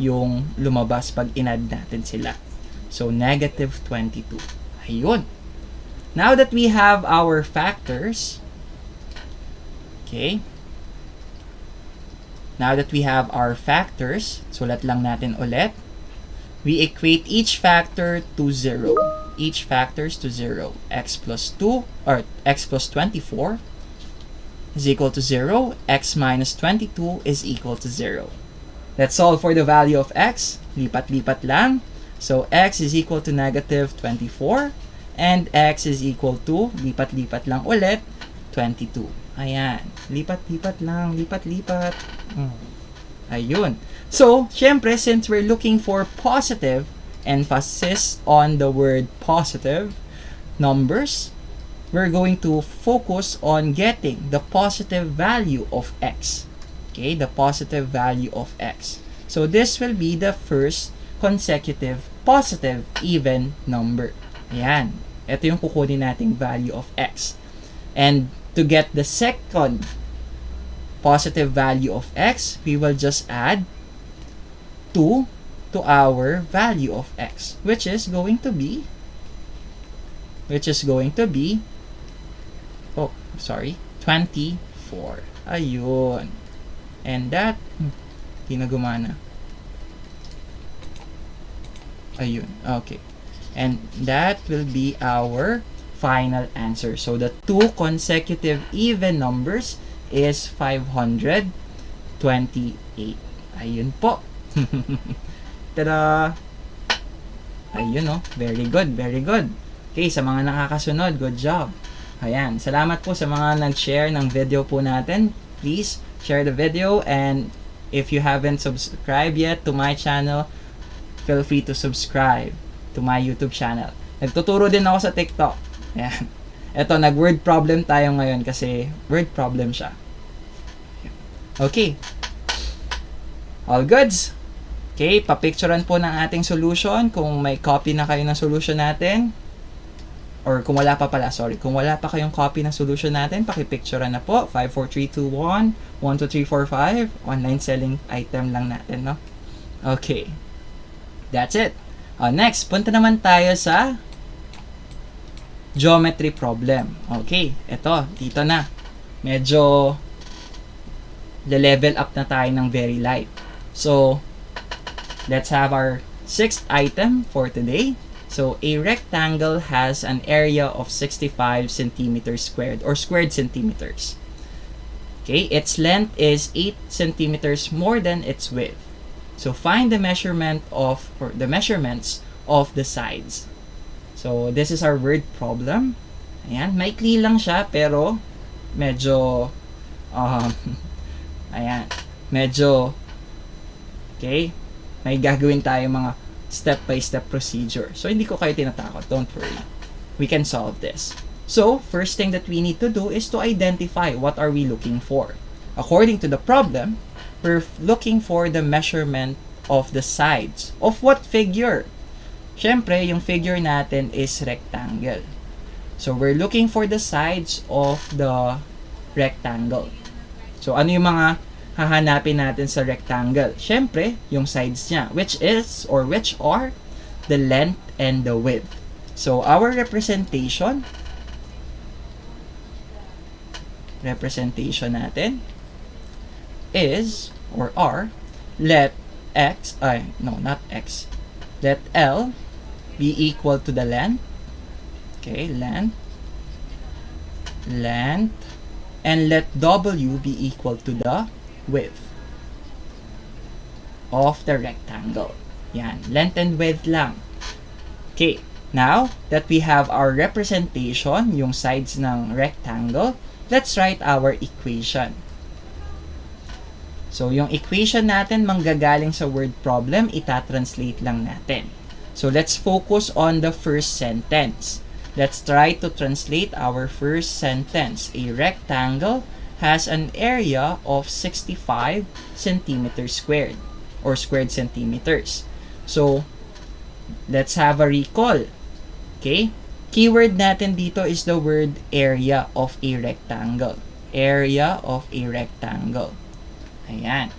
S1: yung lumabas pag inad natin sila. So, negative 22. Ayun. Now that we have our factors, okay, now that we have our factors, sulat lang natin ulit, we equate each factor to 0. Each factors to 0. X plus 2, or x plus 24 is equal to 0. X minus 22 is equal to 0. Let's solve for the value of x. Lipat-lipat lang. So, x is equal to negative 24. And x is equal to, lipat-lipat lang ulit, 22. Ayan. Lipat-lipat lang. Lipat-lipat. Ayun. So, syempre, since we're looking for positive, emphasis on the word positive numbers, we're going to focus on getting the positive value of x. Okay, the positive value of x. So, this will be the first consecutive positive even number. Ayan. Ito yung kukunin nating value of x. And to get the second positive value of x, we will just add 2 to our value of x, which is going to be 24. Ayun. And that, hindi na gumana. Ayun. Okay. And that will be our final answer. So, the two consecutive even numbers is 528. Ayun po. Tada! Ayun, no? Very good, very good. Okay, sa mga nakakasunod, good job. Ayan, salamat po sa mga nag-share ng video po natin. Please, share the video, and if you haven't subscribed yet to my channel, feel free to subscribe to my YouTube channel. Nagtuturo din ako sa TikTok. Ayan. Ito, nag-word problem tayo ngayon kasi word problem siya. Okay. All goods? Okay, papicturean po ng ating solution kung may copy na kayo ng solution natin. Or kung wala pa pala, sorry. Kung wala pa kayong copy ng solution natin, pakipicturean na po. 5, 4, 3, 2, 1, 1, 2, 3, 4, 5. Online selling item lang natin, no? Okay. That's it. Next, punta naman tayo sa geometry problem. Okay, ito, dito na. Medyo le-level up na tayo ng very light. So, let's have our sixth item for today. So, a rectangle has an area of 65 centimeters squared or squared centimeters. Okay, its length is 8 centimeters more than its width. So, find the measurements of the sides. So, this is our word problem. Ayan, maikli lang siya pero medyo ayan, medyo okay, may gagawin tayo mga step-by-step procedure. So, hindi ko kayo tinatakot. Don't worry. We can solve this. So, first thing that we need to do is to identify what are we looking for. According to the problem, we're looking for the measurement of the sides. Of what figure? Siyempre, yung figure natin is rectangle. So, we're looking for the sides of the rectangle. So, ano yung mga hahanapin natin sa rectangle? Siyempre, yung sides niya, which are the length and the width. So, our representation natin is, or are, let L be equal to the length. Okay, length, and let W be equal to the width of the rectangle. Yan, length and width lang. Okay, now that we have our representation, yung sides ng rectangle, let's write our equation. So, yung equation natin manggagaling sa word problem, itatranslate lang natin. So, let's focus on the first sentence. Let's try to translate our first sentence. A rectangle has an area of 65 centimeters squared or squared centimeters. So, let's have a recall. Okay? Keyword natin dito is the word area of a rectangle. Area of a rectangle. Ayan.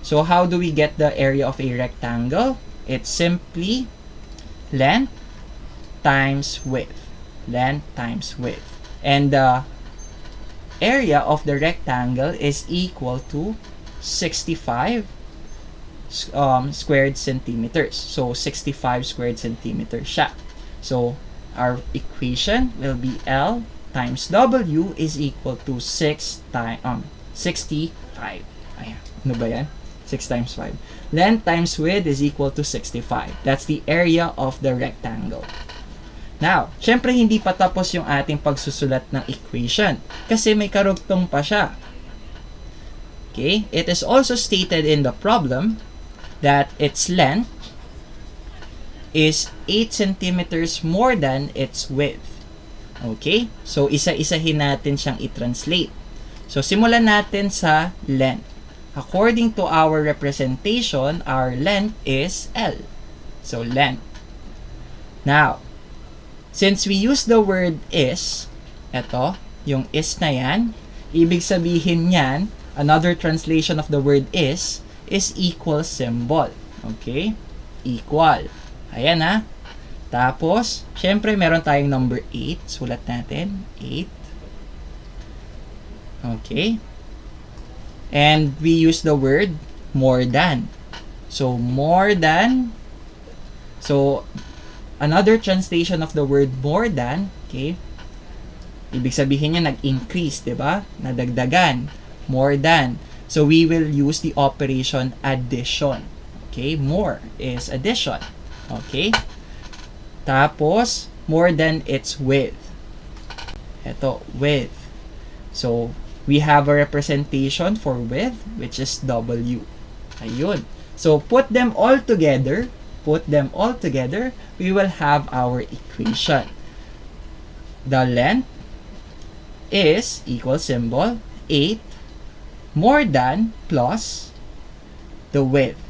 S1: So, how do we get the area of a rectangle? It's simply length times width. Length times width. And the area of the rectangle is equal to 65 squared centimeters. So, 65 squared centimeters siya. So, our equation will be L times W is equal to 65. Ayan. Ano ba yan? 6 times 5. Length times width is equal to 65. That's the area of the rectangle. Now, syempre hindi pa tapos yung ating pagsusulat ng equation kasi may karugtong pa siya. Okay? It is also stated in the problem that its length is 8 centimeters more than its width. Okay? So, isa-isahin natin siyang i-translate. So, simulan natin sa length. According to our representation, our length is L. So, length. Now, since we use the word is, eto, yung is na yan, ibig sabihin yan, another translation of the word is equal symbol. Okay? Equal. Ayan ha. Tapos, syempre meron tayong number 8. Sulat natin. 8. Okay. And we use the word more than. So, more than. So, another translation of the word more than, okay, ibig sabihin niya nag-increase, diba? Nadagdagan. More than. So, we will use the operation addition. Okay? More is addition. Okay? Tapos, more than its width. Ito, width. So, we have a representation for width, which is W. Ayun. So, put them all together, we will have our equation. The length is equal symbol 8 more than plus the width.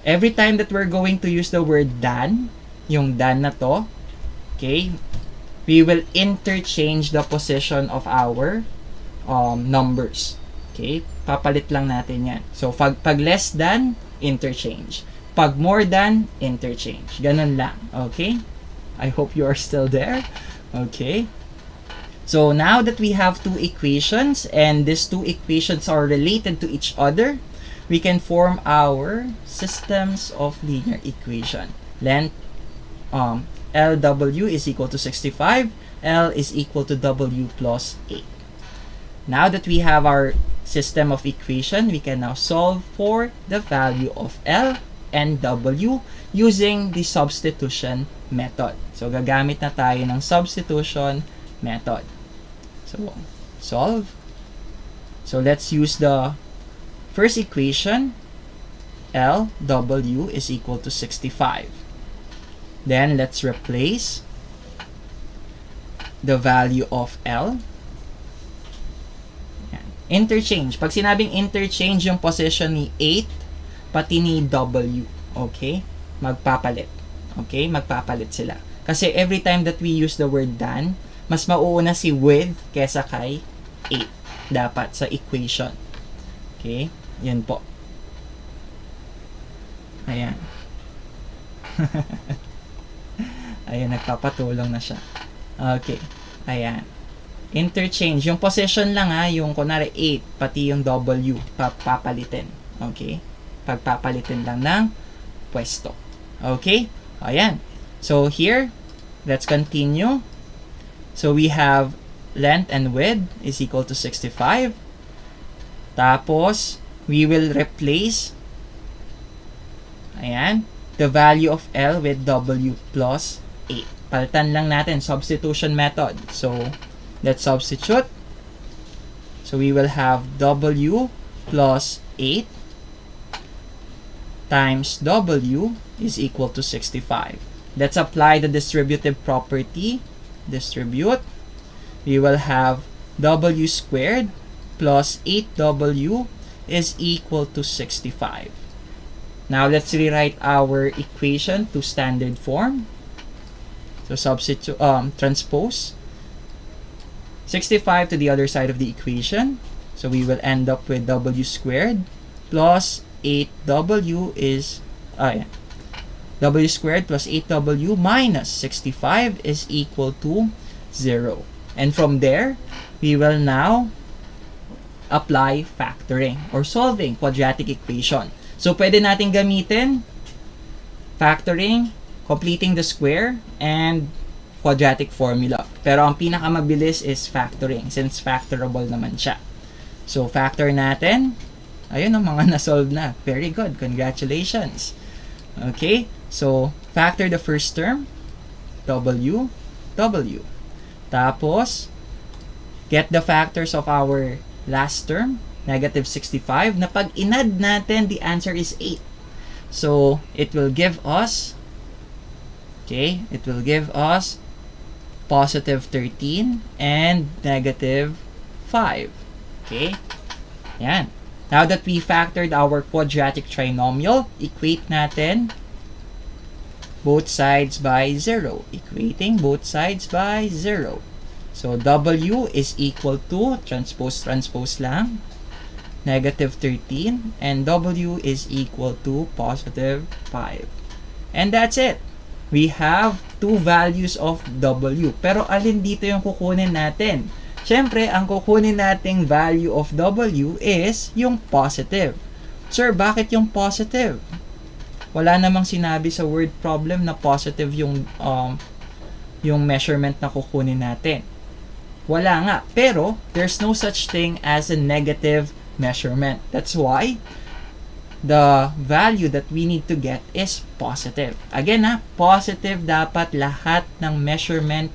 S1: Every time that we're going to use the word than, yung than na to, okay, we will interchange the position of our numbers. Okay, papalit lang natin yan. So, pag less than, interchange. Pag more than, interchange. Ganun lang. Okay? I hope you are still there. Okay? So, now that we have two equations, and these two equations are related to each other, we can form our systems of linear equation. Length, LW is equal to 65, L is equal to W plus 8. Now that we have our system of equation, we can now solve for the value of L and W using the substitution method. So, gagamit na tayo ng substitution method. So, solve. So, let's use the first equation. LW is equal to 65. Then, let's replace the value of L. Interchange. Pag sinabing interchange yung position ni 8, pati ni W. Okay? Magpapalit. Okay? Magpapalit sila. Kasi every time that we use the word than, mas mauuna si with kesa kay 8. Dapat sa equation. Okay? Yan po. Ayan. Ayan, nagpapatulong na siya. Okay. Ayan. Interchange. Yung position lang ha, yung kunwari 8, pati yung W, papalitin. Okay? Pagpapalitin lang ng pwesto. Okay? Ayan. So, here, let's continue. So, we have length and width is equal to 65. Tapos, we will replace, ayan, the value of L with W plus 8. Palitan lang natin, substitution method. So, let's substitute. So, we will have W plus 8 times W is equal to 65. Let's apply the distributive property. Distribute. We will have W squared plus 8W is equal to 65. Now, let's rewrite our equation to standard form. So, transpose 65 to the other side of the equation. So, we will end up with W squared plus 8W is, W squared plus 8W minus 65 is equal to 0. And from there, we will now apply factoring or solving quadratic equation. So, pwede natin gamitin factoring, completing the square, and quadratic formula. Pero ang pinakamabilis is factoring since factorable naman siya. So, factor natin. Ayun, mga na-solve na. Very good. Congratulations. Okay. So, factor the first term. W. Tapos, get the factors of our last term, negative 65, na pag inad natin, the answer is 8. So, it will give us, positive 13 and negative 5. Okay? Yan. Now that we factored our quadratic trinomial, equate natin both sides by 0. Equating both sides by 0. So, W is equal to, transpose lang, negative 13, and W is equal to positive 5. And that's it. We have two values of W. Pero alin dito yung kukunin natin? Siyempre, ang kukunin nating value of W is yung positive. Sir, bakit yung positive? Wala namang sinabi sa word problem na positive yung measurement na kukunin natin. Wala nga. Pero, there's no such thing as a negative measurement. That's why the value that we need to get is positive. Again, positive dapat lahat ng measurement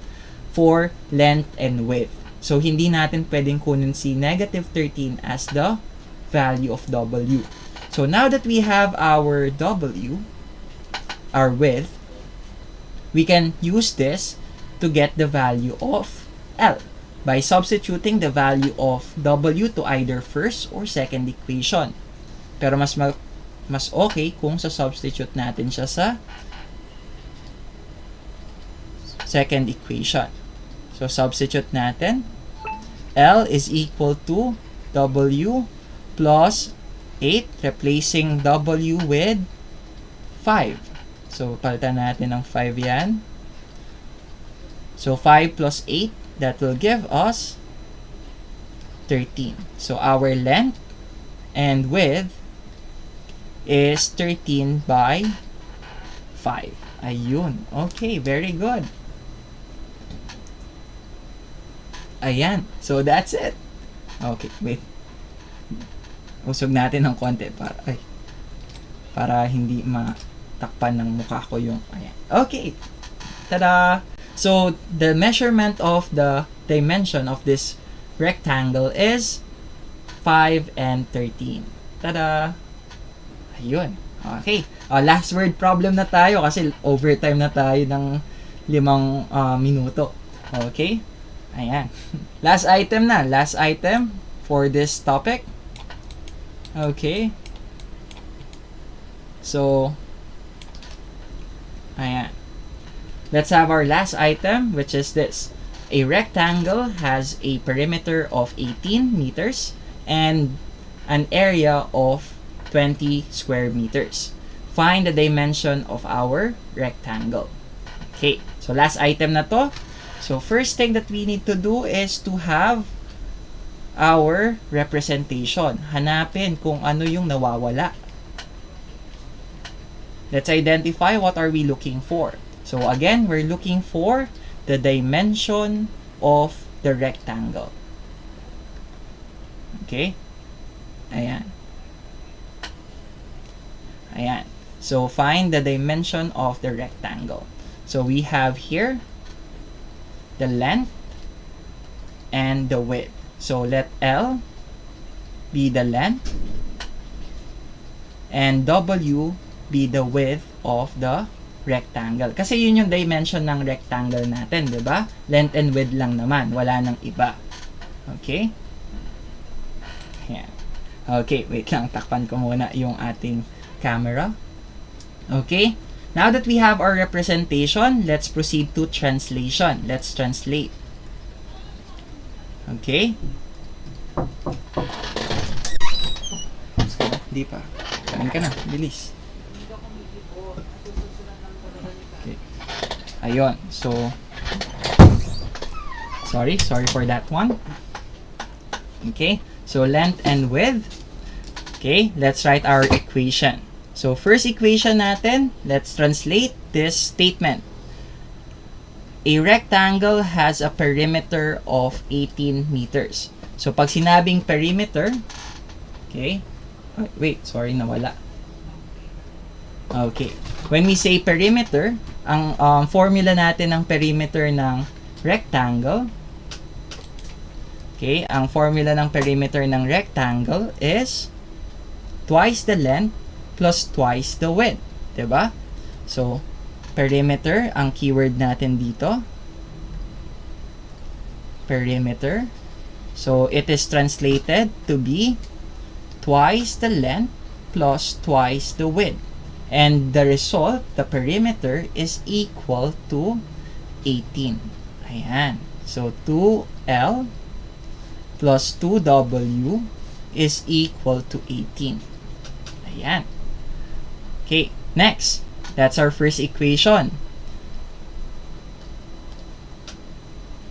S1: for length and width. So, hindi natin pwedeng kunin si negative 13 as the value of W. So, now that we have our W, our width, we can use this to get the value of L by substituting the value of W to either first or second equation. Pero mas okay kung substitute natin siya sa second equation. So, substitute natin. L is equal to W plus 8, replacing W with 5. So, palitan natin ng 5 yan. So, 5 plus 8, that will give us 13. So, our length and width is 13 by 5. Ayun. Okay, very good. Ayan. So, that's it. Okay, wait. Usog natin ng konti para hindi matakpan ng mukha ko yung ayan. Okay. Tada! So, the measurement of the dimension of this rectangle is 5 and 13. Tada! Ayun. Okay. Last word problem na tayo kasi overtime na tayo ng 5 minuto. Okay? Ayan. Last item na. Last item for this topic. Okay. So, ayan. Let's have our last item, which is this. A rectangle has a perimeter of 18 meters and an area of 20 square meters. Find the dimension of our rectangle. Okay. So, last item na to. So, first thing that we need to do is to have our representation. Hanapin kung ano yung nawawala. Let's identify what are we looking for. So, again, we're looking for the dimension of the rectangle. Okay? Ayan. Ayan. So, find the dimension of the rectangle. So, we have here the length and the width. So, let L be the length and W be the width of the rectangle. Kasi yun yung dimension ng rectangle natin, di ba? Length and width lang naman, wala nang iba. Okay? Ayan. Okay, wait lang, takpan ko muna yung ating camera. Okay? Now that we have our representation, let's proceed to translation. Let's translate. Okay? Hindi pa. Kain ka na, bilis. Okay. Ayun, so sorry for that one. Okay, so length and width. Okay, let's write our equation. So first equation natin, let's translate this statement. A rectangle has a perimeter of 18 meters. So pag sinabing perimeter, okay, wait, sorry, nawala. Okay, when we say perimeter, ang formula natin ng perimeter ng rectangle, okay, ang formula ng perimeter ng rectangle is twice the length plus twice the width, diba? So, perimeter, ang keyword natin dito, perimeter. So, it is translated to be twice the length plus twice the width. And the result, the perimeter, is equal to 18. Ayan. So, 2L plus 2W is equal to 18. Ayan. Okay, next. That's our first equation.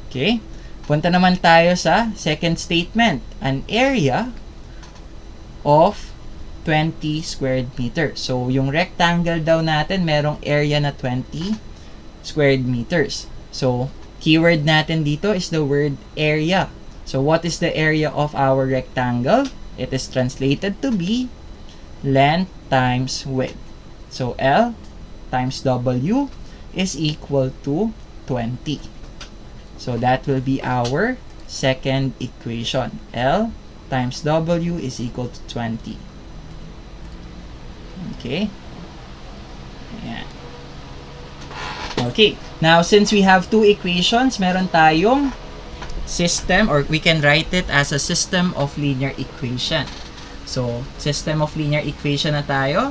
S1: Okay. Punta naman tayo sa second statement. An area of 20 square meters. So, yung rectangle daw natin, merong area na 20 square meters. So, keyword natin dito is the word area. So, what is the area of our rectangle? It is translated to be length times width. So, L times W is equal to 20. So, that will be our second equation. L times W is equal to 20. Okay. Ayan. Okay. Now, since we have two equations, meron tayong system, or we can write it as a system of linear equation. So, system of linear equation na tayo.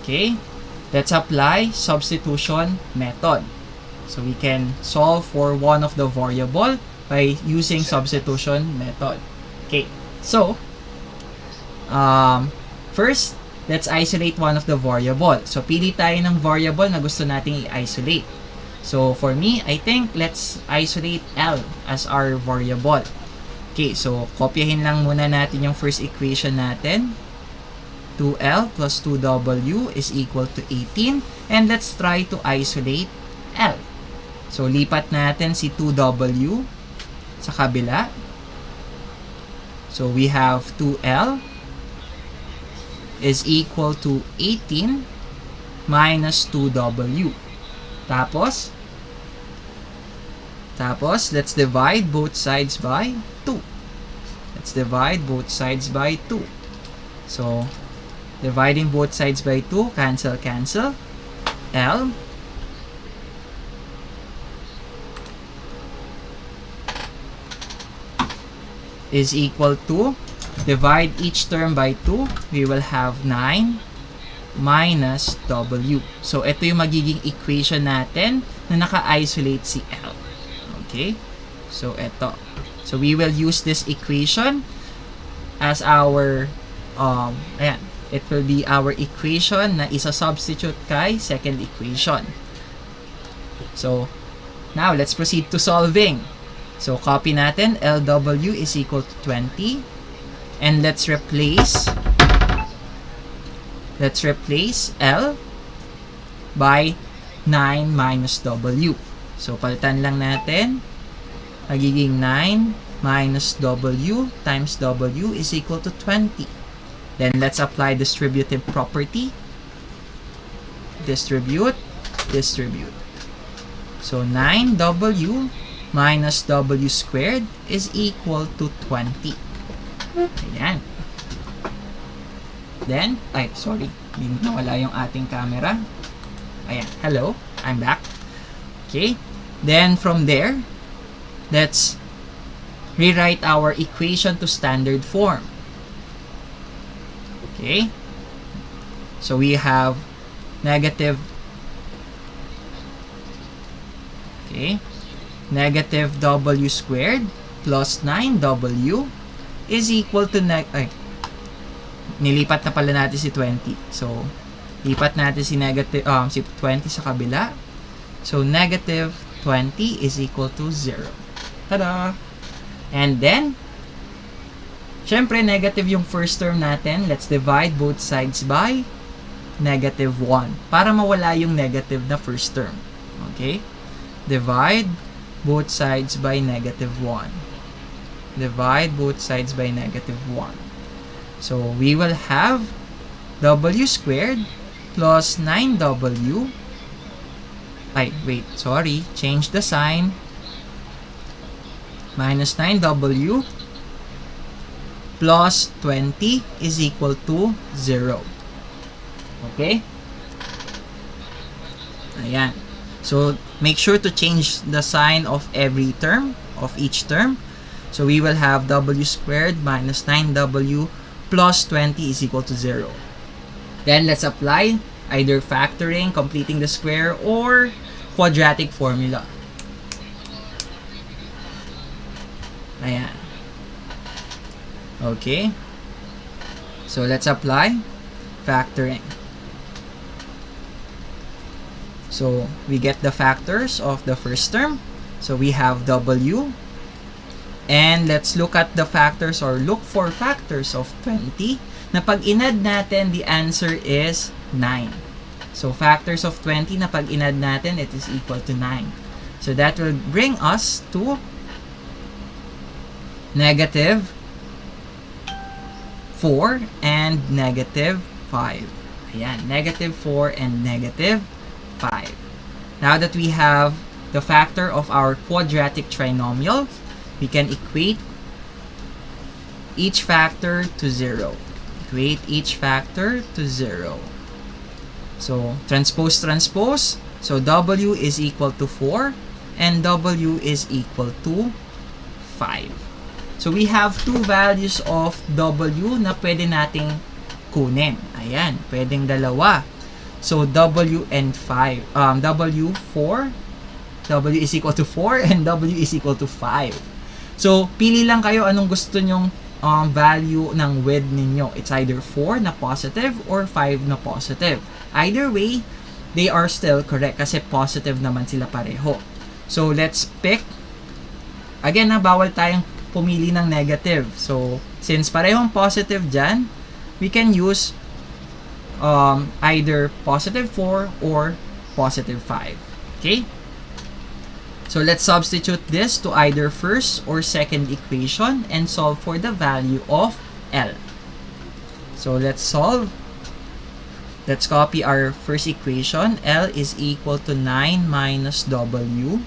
S1: Okay. Let's apply substitution method. So, we can solve for one of the variable by using substitution method. Okay. So, first, let's isolate one of the variable. So, pili tayo ng variable na gusto nating i-isolate. So, for me, I think let's isolate L as our variable. Okay, so, kopyahin lang muna natin yung first equation natin. 2L plus 2W is equal to 18. And let's try to isolate L. So, lipat natin si 2W sa kabila. So, we have 2L is equal to 18 minus 2W. Tapos, let's divide both sides by 2. Let's divide both sides by 2. So, dividing both sides by 2, cancel. L is equal to, divide each term by 2, we will have 9 minus W. So, ito yung magiging equation natin na naka-isolate si L. Okay? So, ito. So, we will use this equation as our, ayan, it will be our equation na isa-substitute kay second equation. So, now, let's proceed to solving. So, copy natin, LW is equal to 20. And let's replace L by 9 minus W. So, palitan lang natin. Magiging 9 minus W times W is equal to 20. Then, let's apply distributive property. Distribute. So, 9W minus W squared is equal to 20. Ayan. Then, sorry, nawala yung ating camera. Ayan, hello, I'm back. Okay, then from there, let's rewrite our equation to standard form. Okay, so we have negative w squared plus 9w is equal to nilipat na pala natin si 20. So, lipat natin si 20 sa kabila. So, negative 20 is equal to 0. Tada! And then, syempre, negative yung first term natin. Let's divide both sides by negative 1 para mawala yung negative na first term. Okay? Divide both sides by negative 1. Divide both sides by negative 1. So, we will have w squared plus 9w. Change the sign. Minus 9w plus 20 is equal to 0. Okay? Ayan. So, make sure to change the sign of every term, of each term. So, we will have w squared minus 9w plus 20 is equal to 0. Then, let's apply either factoring, completing the square, or quadratic formula. Ayan. Okay. So, let's apply factoring. So, we get the factors of the first term. So, we have w. And let's look at the factors or look for factors of 20 na pag inad natin, the answer is 9. So, factors of 20 na pag inad natin, it is equal to 9. So, that will bring us to negative 4 and negative 5. Ayan, negative 4 and negative 5. Now that we have the factor of our quadratic trinomial, we can equate each factor to 0. Equate each factor to 0. So, transpose. So, w is equal to 4 and w is equal to 5. So, we have two values of w na pwede nating kunin. Ayan, pwedeng dalawa. So, w and 5. W4, w is equal to 4 and w is equal to 5. So, pili lang kayo anong gusto nyong value ng width ninyo. It's either 4 na positive or 5 na positive. Either way, they are still correct kasi positive naman sila pareho. So, let's pick. Again, bawal tayong pumili ng negative. So, since parehong positive dyan, we can use either positive 4 or positive 5. Okay? So, let's substitute this to either first or second equation and solve for the value of L. So, let's solve. Let's copy our first equation. L is equal to 9 minus W.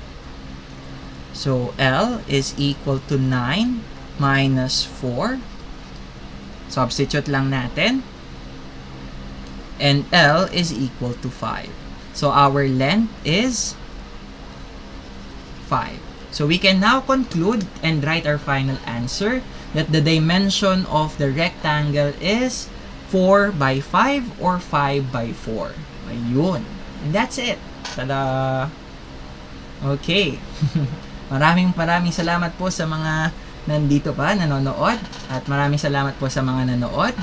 S1: So, L is equal to 9 minus 4. Substitute lang natin. And L is equal to 5. So, our length is 5. So, we can now conclude and write our final answer that the dimension of the rectangle is 4 by 5 or 5 by 4. Ayun. And that's it. Tada! Okay. Maraming salamat po sa mga nandito pa, nanonood. At maraming salamat po sa mga nanood.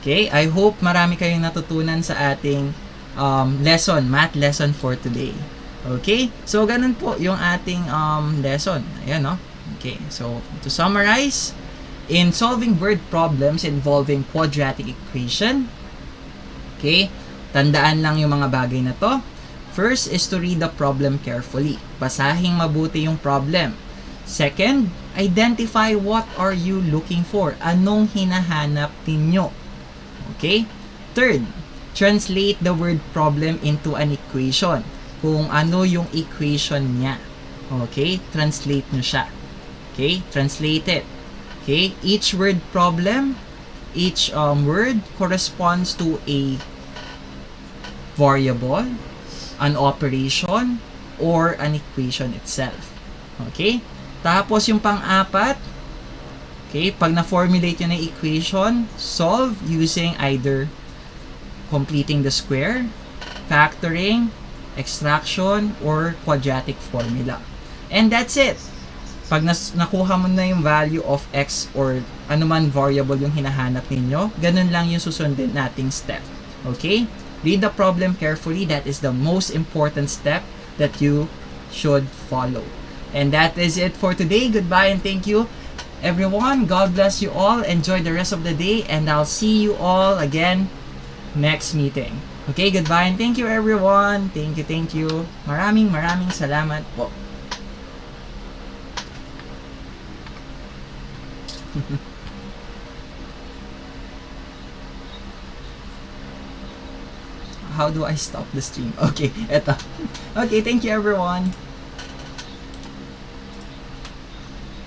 S1: Okay, I hope marami kayong natutunan sa ating math lesson for today. Okay, so ganun po yung ating lesson. Ayan, no? Okay, so to summarize, in solving word problems involving quadratic equation, okay, tandaan lang yung mga bagay na to. First is to read the problem carefully. Basahing mabuti yung problem. Second, identify what are you looking for. Anong hinahanap ninyo? Okay? Third, translate the word problem into an equation. Kung ano yung equation niya. Okay? Translate nyo siya. Okay? Translate it. Okay? Each word problem, each word corresponds to a variable, an operation, or an equation itself. Okay? Tapos yung pang-apat, okay, pag na-formulate yun ng equation, solve using either completing the square, factoring, extraction, or quadratic formula. And that's it. Pag nakuha mo na yung value of x or anuman variable yung hinahanap ninyo, ganun lang yung susundin nating step. Okay? Read the problem carefully. That is the most important step that you should follow. And that is it for today. Goodbye and thank you, everyone. God bless you all. Enjoy the rest of the day and I'll see you all again next meeting. Okay, goodbye and thank you, everyone. Thank you. Maraming salamat po. How do I stop the stream? Okay, eto. Okay, thank you, everyone.